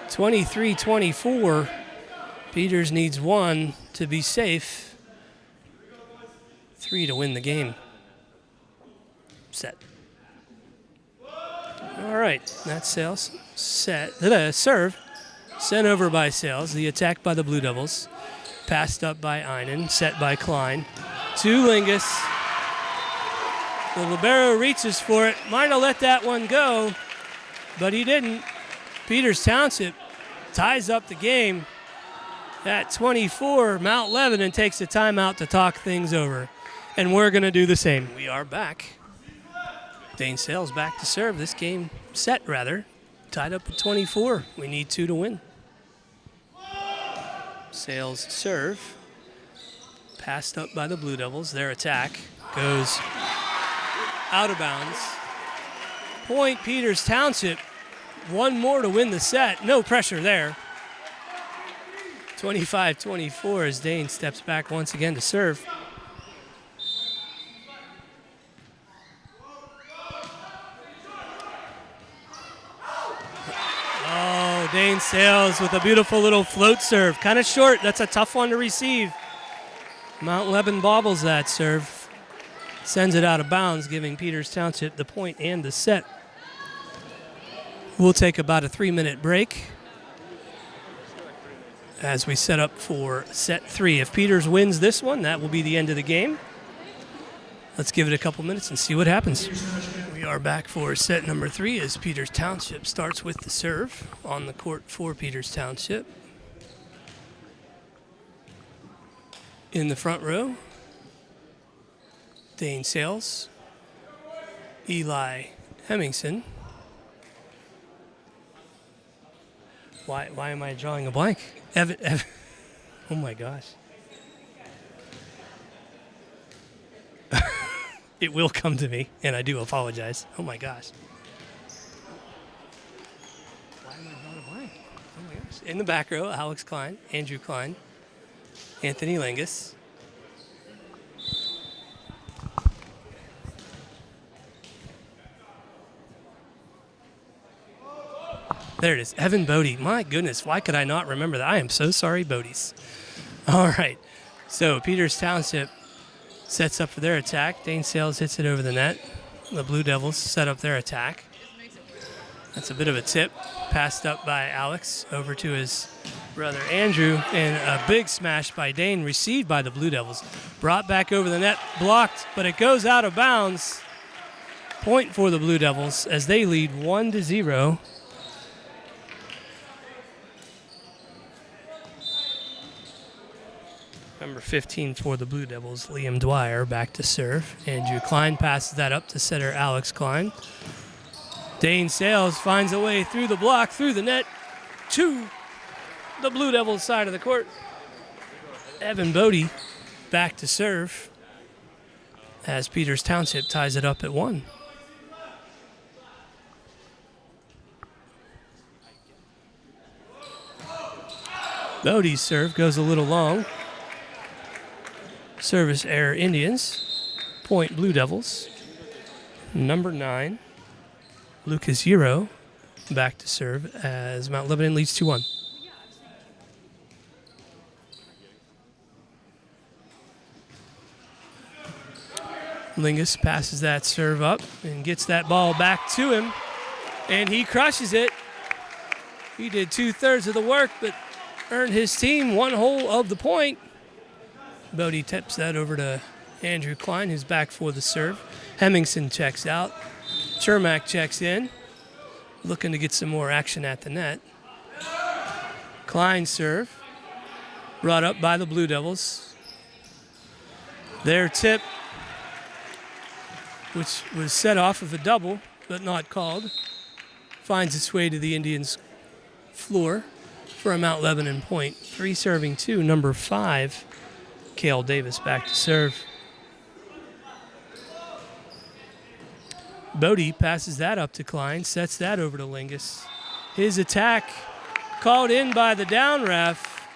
23-24. Peters needs 1 to be safe. 3 to win the game. Set. All right, that's Sales. Set. Serve. Sent over by Sales. The attack by the Blue Devils. Passed up by Einen. Set by Klein. To Lingus. The libero reaches for it. Might have let that one go, but he didn't. Peters Township ties up the game at 24. Mount Lebanon takes a timeout to talk things over, and we're going to do the same. We are back. Dane Sales back to serve. This game set, rather. Tied up at 24. We need 2 to win. Sales serve. Passed up by the Blue Devils. Their attack goes out of bounds. Point Peters Township. 1 more to win the set. No pressure there. 25-24 as Dane steps back once again to serve. Oh, Dane Sales with a beautiful little float serve. Kind of short. That's a tough one to receive. Mount Lebanon bobbles that serve. Sends it out of bounds, giving Peters Township the point and the set. We'll take about a 3-minute break as we set up for set 3. If Peters wins this one, that will be the end of the game. Let's give it a couple minutes and see what happens. We are back for set number 3 as Peters Township starts with the serve on the court for Peters Township. In the front row, Dane Sales, Eli Hemmingson. Why am I drawing a blank? Evan. Oh my gosh. It will come to me, and I do apologize. Oh my gosh. Why am I drawing a blank? Oh my gosh. In the back row, Alex Klein, Andrew Klein, Anthony Lingus. There it is, Evan Bodie. My goodness, why could I not remember that? I am so sorry, Bodies. All right, so Peters Township sets up for their attack. Dane Sales hits it over the net. The Blue Devils set up their attack. That's a bit of a tip. Passed up by Alex over to his brother Andrew, and a big smash by Dane, received by the Blue Devils. Brought back over the net, blocked, but it goes out of bounds. Point for the Blue Devils as they lead 1-0. Number 15 for the Blue Devils, Liam Dwyer, back to serve. Andrew Klein passes that up to setter Alex Klein. Dane Sales finds a way through the block, through the net, to the Blue Devils side of the court. Evan Bodie back to serve as Peters Township ties it up at 1. Bodie's serve goes a little long. Service error, Indians. Point, Blue Devils. Number 9, Lucas Euro, back to serve as Mount Lebanon leads 2-1. Lingus passes that serve up and gets that ball back to him, and he crushes it. He did 2/3 of the work, but earned his team 1 hole of the point. Bodie tips that over to Andrew Klein, who's back for the serve. Hemmingson checks out. Chermak checks in, looking to get some more action at the net. Klein serve, brought up by the Blue Devils. Their tip, which was set off of a double, but not called, finds its way to the Indians' floor for a Mount Lebanon point. 3 serving 2, number 5, Cale Davis back to serve. Bodie passes that up to Klein, sets that over to Lingus. His attack called in by the down ref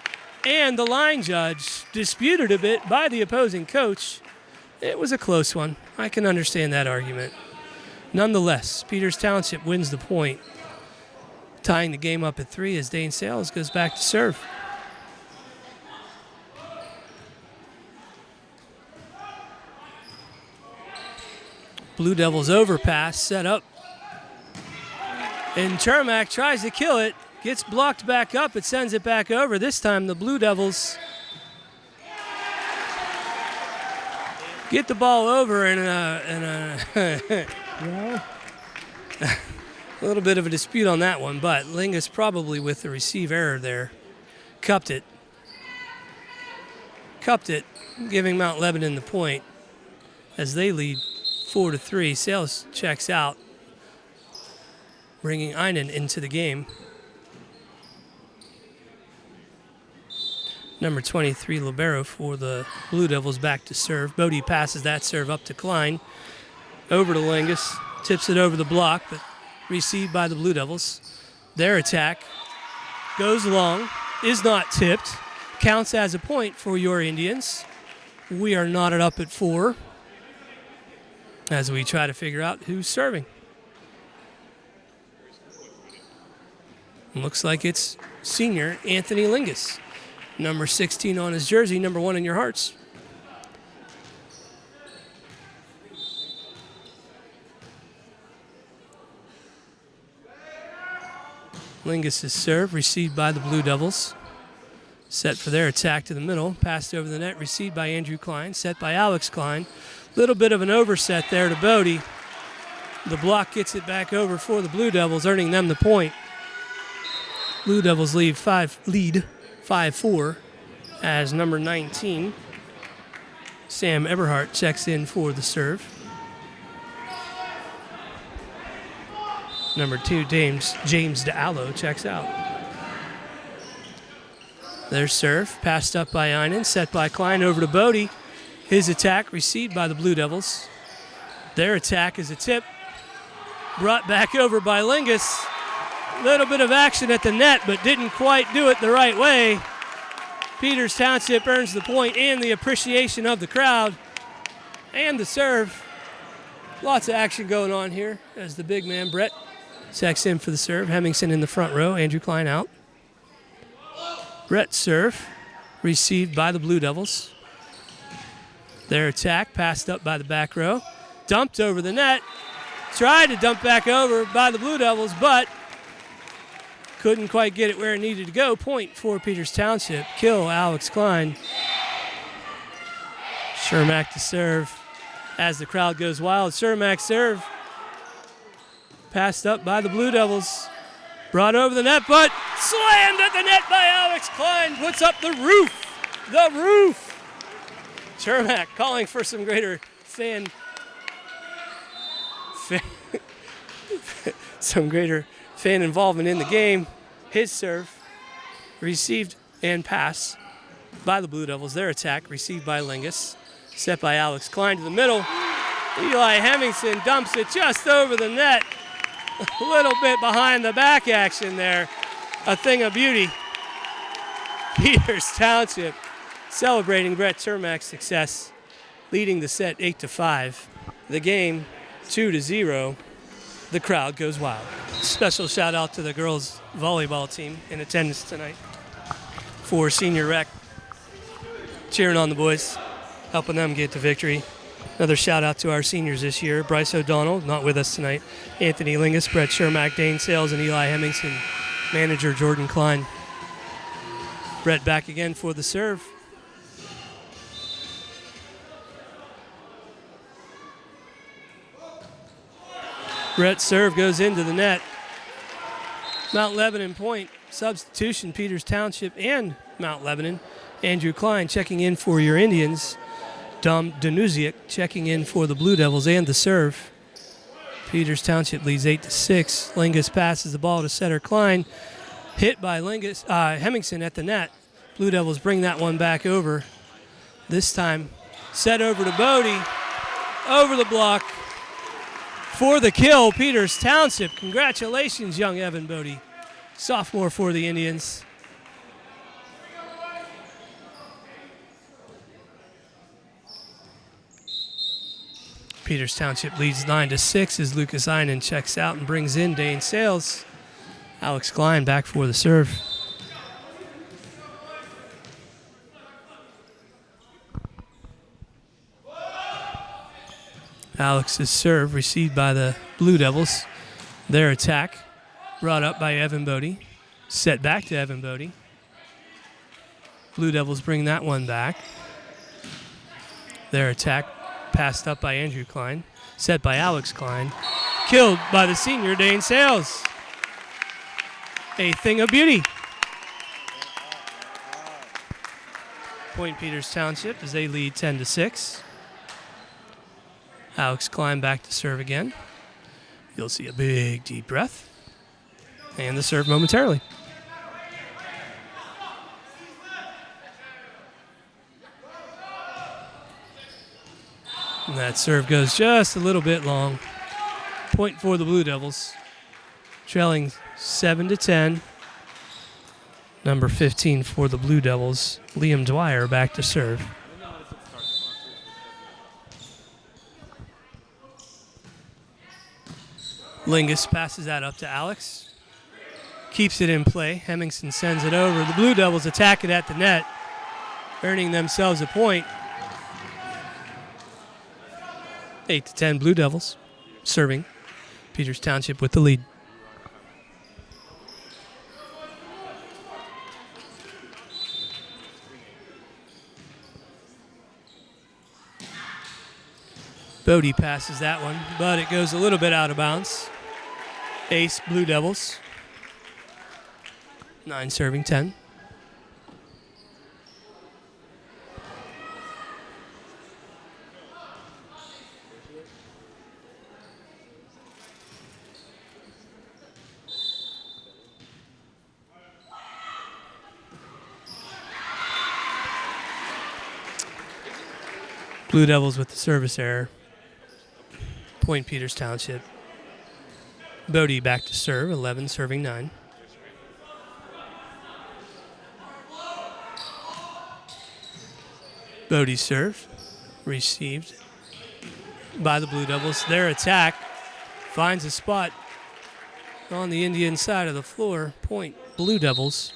and the line judge, disputed a bit by the opposing coach. It was a close one. I can understand that argument. Nonetheless, Peters Township wins the point, tying the game up at 3 as Dane Sales goes back to serve. Blue Devils overpass, set up. And Chermak tries to kill it, gets blocked back up, it sends it back over. This time the Blue Devils get the ball over in a little bit of a dispute on that one, but Lingus probably with the receive error there. Cupped it, giving Mount Lebanon the point as they lead 4-3. Sales checks out, bringing Einan into the game. Number 23, Libero for the Blue Devils back to serve. Bodie passes that serve up to Klein. Over to Lingus. Tips it over the block, but received by the Blue Devils. Their attack goes long, is not tipped. Counts as a point for your Indians. We are knotted up at 4 as we try to figure out who's serving. Looks like it's senior Anthony Lingus. Number 16 on his jersey, number 1 in your hearts. Lingus' serve, received by the Blue Devils. Set for their attack to the middle. Passed over the net, received by Andrew Klein. Set by Alex Klein. Little bit of an overset there to Bodie. The block gets it back over for the Blue Devils, earning them the point. Blue Devils lead 5-4 as number 19, Sam Eberhardt, checks in for the serve. Number 2, James D'Allo checks out. Their serve, passed up by Einan, set by Klein over to Bodie. His attack received by the Blue Devils. Their attack is a tip, brought back over by Lingus. Little bit of action at the net, but didn't quite do it the right way. Peters Township earns the point and the appreciation of the crowd and the serve. Lots of action going on here as the big man, Brett, checks in for the serve. Hemmingson in the front row, Andrew Klein out. Brett's serve, received by the Blue Devils. Their attack, passed up by the back row. Dumped over the net. Tried to dump back over by the Blue Devils, but couldn't quite get it where it needed to go. Point for Peters Township. Kill Alex Klein. Chermak to serve as the crowd goes wild. Chermak serve. Passed up by the Blue Devils. Brought over the net, but slammed at the net by Alex Klein. Puts up the roof. The roof. Chermak calling for some greater some greater fan involvement in the game. His serve, received and pass by the Blue Devils. Their attack, received by Lingus. Set by Alex Klein to the middle. Eli Hemmingson dumps it just over the net. A little bit behind the back action there. A thing of beauty. Peters Township celebrating Brett Chermak's success, leading the set 8-5. The game 2-0. the crowd goes wild. Special shout out to the girls volleyball team in attendance tonight for senior rec, cheering on the boys, helping them get to victory. Another shout out to our seniors this year: Bryce O'Donnell, not with us tonight, Anthony Lingus, Brett Shermack, Dane Sales, and Eli Hemmingson. Manager Jordan Klein. Brett back again for the serve. Brett's serve goes into the net. Mount Lebanon point. Substitution, Peters Township and Mount Lebanon. Andrew Klein checking in for your Indians. Dom Danuziak checking in for the Blue Devils and the serve. Peters Township leads 8-6. Lingus passes the ball to setter Klein. Hit by Hemmingson at the net. Blue Devils bring that one back over. This time set over to Bodie. Over the block. For the kill, Peters Township. Congratulations, young Evan Bodie. Sophomore for the Indians. Peters Township leads 9-6 as Lucas Einen checks out and brings in Dane Sales. Alex Klein back for the serve. Alex's serve received by the Blue Devils. Their attack brought up by Evan Bodie. Set back to Evan Bodie. Blue Devils bring that one back. Their attack passed up by Andrew Klein. Set by Alex Klein. Killed by the senior Dane Sales. A thing of beauty. Point Peters Township as they lead 10-6. Alex Klein back to serve again. You'll see a big deep breath. And the serve momentarily. And that serve goes just a little bit long. Point for the Blue Devils. Trailing 7-10. Number 15 for the Blue Devils, Liam Dwyer back to serve. Lingus passes that up to Alex. Keeps it in play. Hemmingson sends it over. The Blue Devils attack it at the net, earning themselves a point. 8-10 Blue Devils serving. Peters Township with the lead. Bodie passes that one, but it goes a little bit out of bounds. Ace Blue Devils. 9 serving 10. Blue Devils with the service error. Point Peters Township. Bodie back to serve, 11 serving 9. Bodie's serve, received by the Blue Devils. Their attack finds a spot on the Indian side of the floor. Point Blue Devils.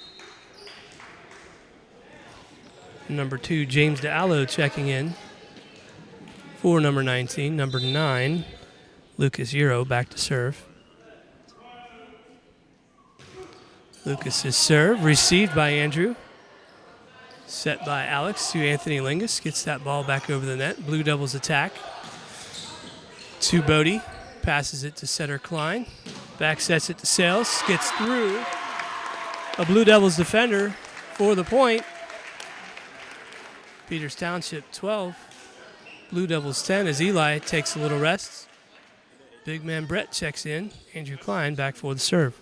Number 2, James DeAllo checking in for number 19. Number 9, Lucas Euro back to serve. Lucas's serve received by Andrew. Set by Alex to Anthony Lingus. Gets that ball back over the net. Blue Devils attack. To Bodie. Passes it to setter Klein. Back sets it to Sales. Gets through a Blue Devils defender for the point. Peters Township 12. Blue Devils 10 as Eli takes a little rest. Big man Brett checks in. Andrew Klein back for the serve.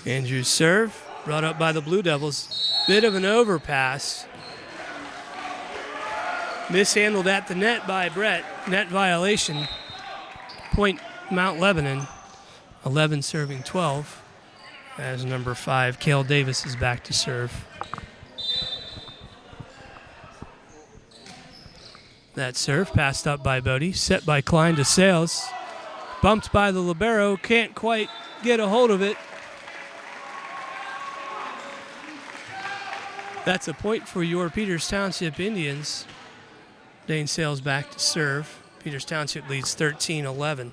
Andrew's serve brought up by the Blue Devils. Bit of an overpass. Mishandled at the net by Brett. Net violation. Point Mount Lebanon. 11 serving 12. As number 5, Cale Davis is back to serve. That serve passed up by Bodie, set by Klein to Sales. Bumped by the libero, can't quite get a hold of it. That's a point for your Peters Township Indians. Dane Sales back to serve. Peters Township leads 13-11.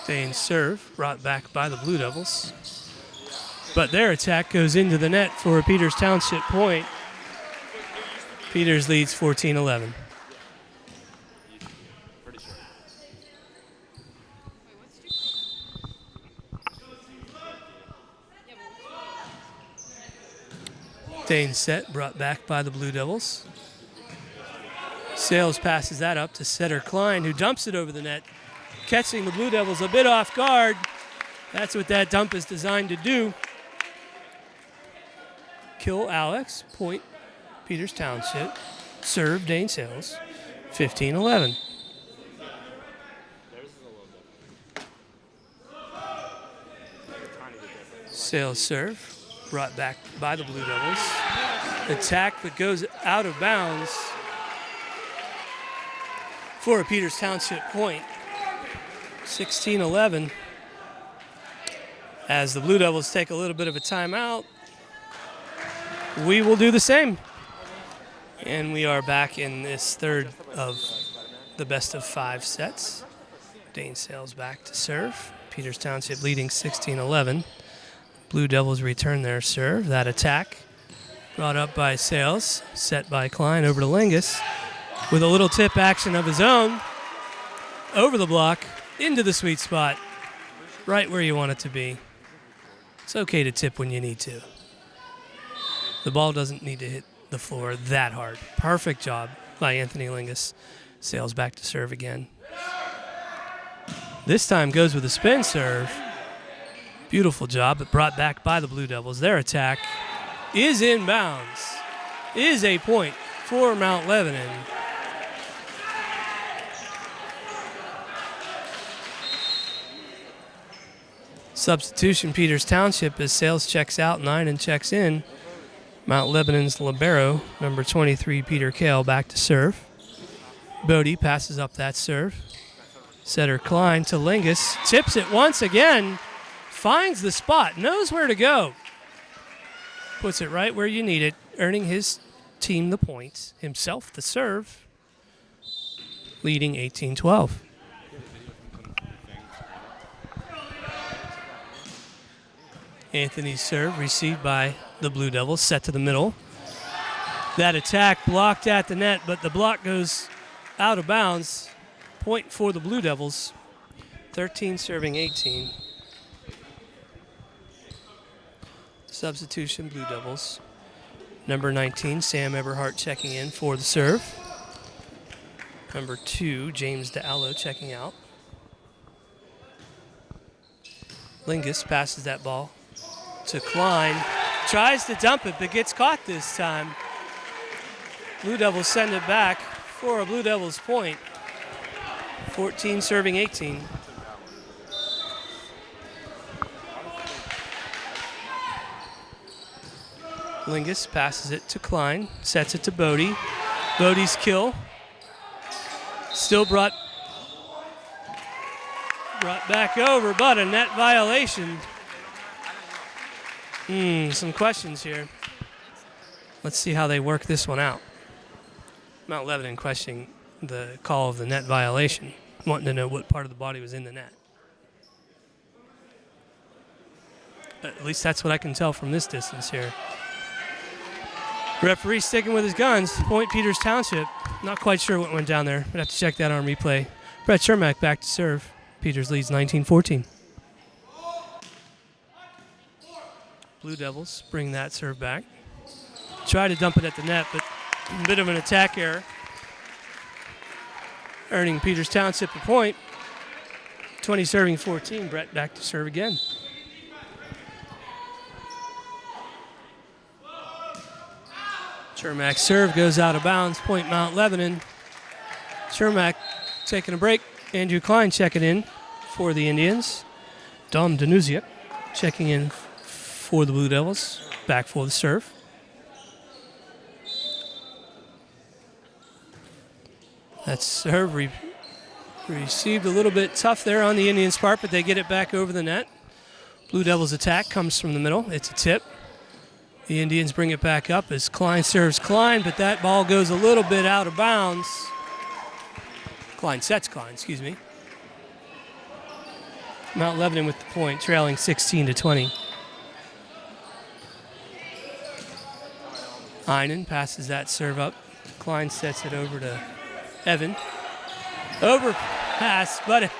Dane serve brought back by the Blue Devils. But their attack goes into the net for a Peters Township point. Peters leads 14-11. Dane set, brought back by the Blue Devils. Sales passes that up to setter Klein, who dumps it over the net, catching the Blue Devils a bit off guard. That's what that dump is designed to do. Kill Alex, point Peters Township. Serve Dane Sales, 15-11. Sales serve, brought back by the Blue Devils. Attack that goes out of bounds for a Peters Township point. 16-11. As the Blue Devils take a little bit of a timeout, we will do the same. And we are back in this third of the best of 5 sets. Dane Sales back to serve. Peters Township leading 16-11. Blue Devils return their serve. That attack brought up by Sales, set by Klein over to Lingus with a little tip action of his own over the block into the sweet spot, right where you want it to be. It's okay to tip when you need to. The ball doesn't need to hit the floor that hard. Perfect job by Anthony Lingus. Sales back to serve again. This time goes with a spin serve. Beautiful job, but brought back by the Blue Devils. Their attack is in bounds. Is a point for Mount Lebanon. Substitution Peters Township as Sales checks out 9 and checks in. Mount Lebanon's libero, number 23, Peter Kale, back to serve. Bodie passes up that serve. Setter Klein to Lingus. Tips it once again. Finds the spot. Knows where to go. Puts it right where you need it. Earning his team the points. Himself the serve. Leading 18-12. Anthony's serve received by the Blue Devils, set to the middle. That attack blocked at the net, but the block goes out of bounds. Point for the Blue Devils. 13 serving 18. Substitution Blue Devils. Number 19, Sam Eberhardt checking in for the serve. Number 2, James DeAllo checking out. Lingus passes that ball to Klein. Tries to dump it, but gets caught this time. Blue Devils send it back for a Blue Devils point. 14 serving 18. Lingus passes it to Klein, sets it to Bodie. Bodie's kill. Still brought back over, but a net violation. Some questions here. Let's see how they work this one out. Mount Lebanon questioning the call of the net violation, wanting to know what part of the body was in the net. At least that's what I can tell from this distance here. Referee sticking with his guns. Point Peters Township. Not quite sure what went down there. We'd have to check that on replay. Brett Shermack back to serve. Peters leads 19-14. Blue Devils bring that serve back. Try to dump it at the net, but a bit of an attack error. Earning Peters Township a point. 20 serving 14. Brett back to serve again. Shermack's serve goes out of bounds. Point Mount Lebanon. Shermack taking a break. Andrew Klein checking in for the Indians. Dom Danuziak checking in for the Blue Devils. Back for the serve. That serve received a little bit tough there on the Indians' part, but they get it back over the net. Blue Devils' attack comes from the middle. It's a tip. The Indians bring it back up as Klein serves Klein, but that ball goes a little bit out of bounds. Klein sets Klein, excuse me. Mount Lebanon with the point, trailing 16-20. Einen passes that serve up. Klein sets it over to Evan. Overpass, but a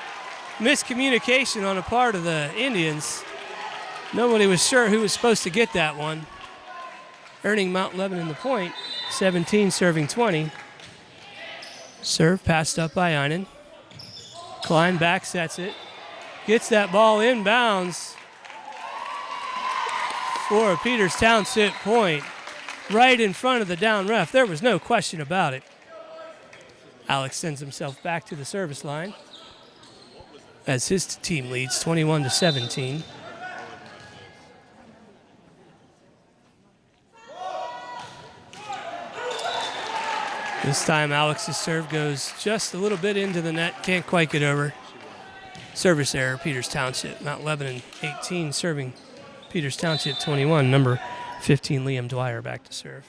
miscommunication on a part of the Indians. Nobody was sure who was supposed to get that one. Earning Mount Lebanon the point, 17 serving 20. Serve passed up by Einen. Klein back sets it. Gets that ball inbounds for a Peters Township point. Right in front of the down ref. There was no question about it. Alex sends himself back to the service line as his team leads 21-17. This time Alex's serve goes just a little bit into the net, can't quite get over. Service error, Peters Township. Mount Lebanon 18 serving Peters Township 21. Number 15, Liam Dwyer back to serve.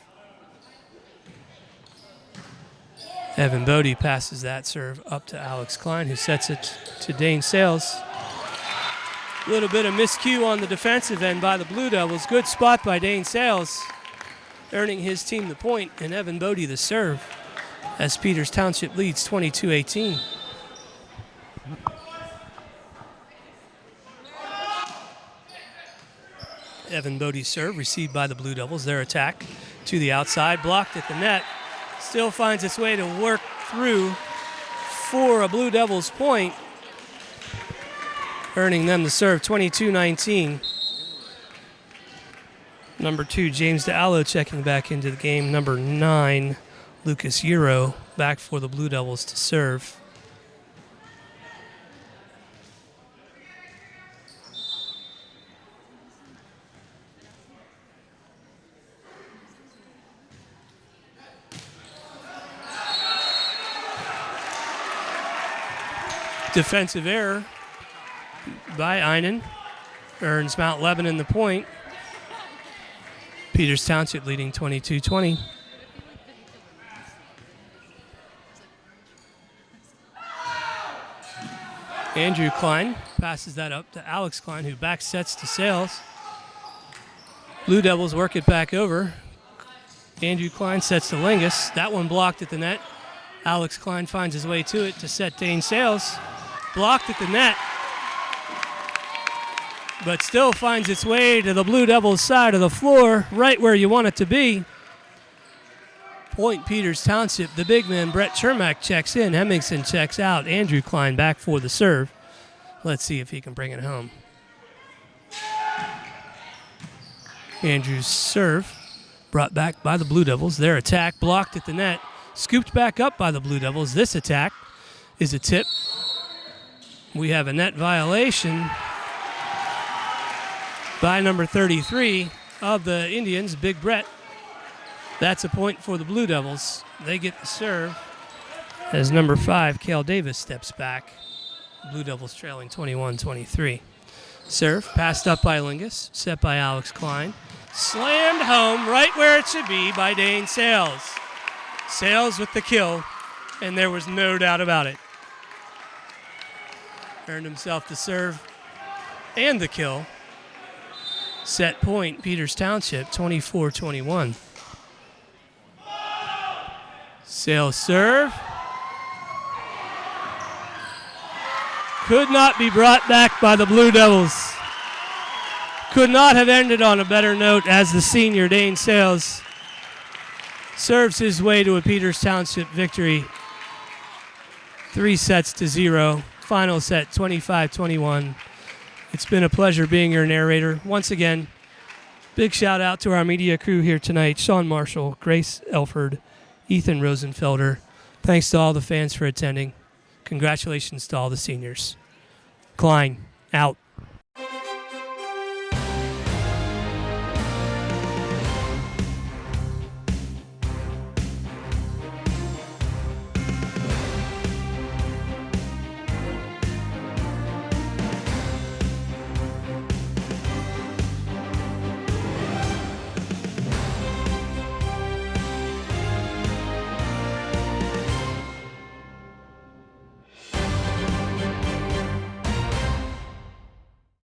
Evan Bodie passes that serve up to Alex Klein, who sets it to Dane Sales. A little bit of miscue on the defensive end by the Blue Devils. Good spot by Dane Sales, earning his team the point, and Evan Bodie the serve as Peters Township leads 22-18. Evan Bodie's serve received by the Blue Devils. Their attack to the outside, blocked at the net. Still finds its way to work through for a Blue Devils point, earning them the serve 22-19. Number 2, James DeAllo checking back into the game. Number 9, Lucas Euro back for the Blue Devils to serve. Defensive error by Einen earns Mount Lebanon the point. Peters Township leading 22-20. Andrew Klein passes that up to Alex Klein, who back sets to Sales. Blue Devils work it back over. Andrew Klein sets to Lingus. That one blocked at the net. Alex Klein finds his way to it to set Dane Sales. Blocked at the net, but still finds its way to the Blue Devils' side of the floor, right where you want it to be. Point Peters Township. The big man, Brett Chermak, checks in. Hemmingson checks out. Andrew Klein back for the serve. Let's see if he can bring it home. Andrew's serve brought back by the Blue Devils. Their attack blocked at the net. Scooped back up by the Blue Devils. This attack is a tip. We have a net violation by number 33 of the Indians, Big Brett. That's a point for the Blue Devils. They get the serve as number 5, Cale Davis, steps back. Blue Devils trailing 21-23. Serve passed up by Lingus, set by Alex Klein. Slammed home right where it should be by Dane Sales. Sales with the kill, and there was no doubt about it. Earned himself the serve and the kill. Set point, Peters Township, 24-21. Sales serve. Could not be brought back by the Blue Devils. Could not have ended on a better note as the senior Dane Sales serves his way to a Peters Township victory. 3-0. Final set, 25-21. It's been a pleasure being your narrator. Once again, big shout out to our media crew here tonight. Sean Marshall, Grace Elford, Ethan Rosenfelder. Thanks to all the fans for attending. Congratulations to all the seniors. Klein, out.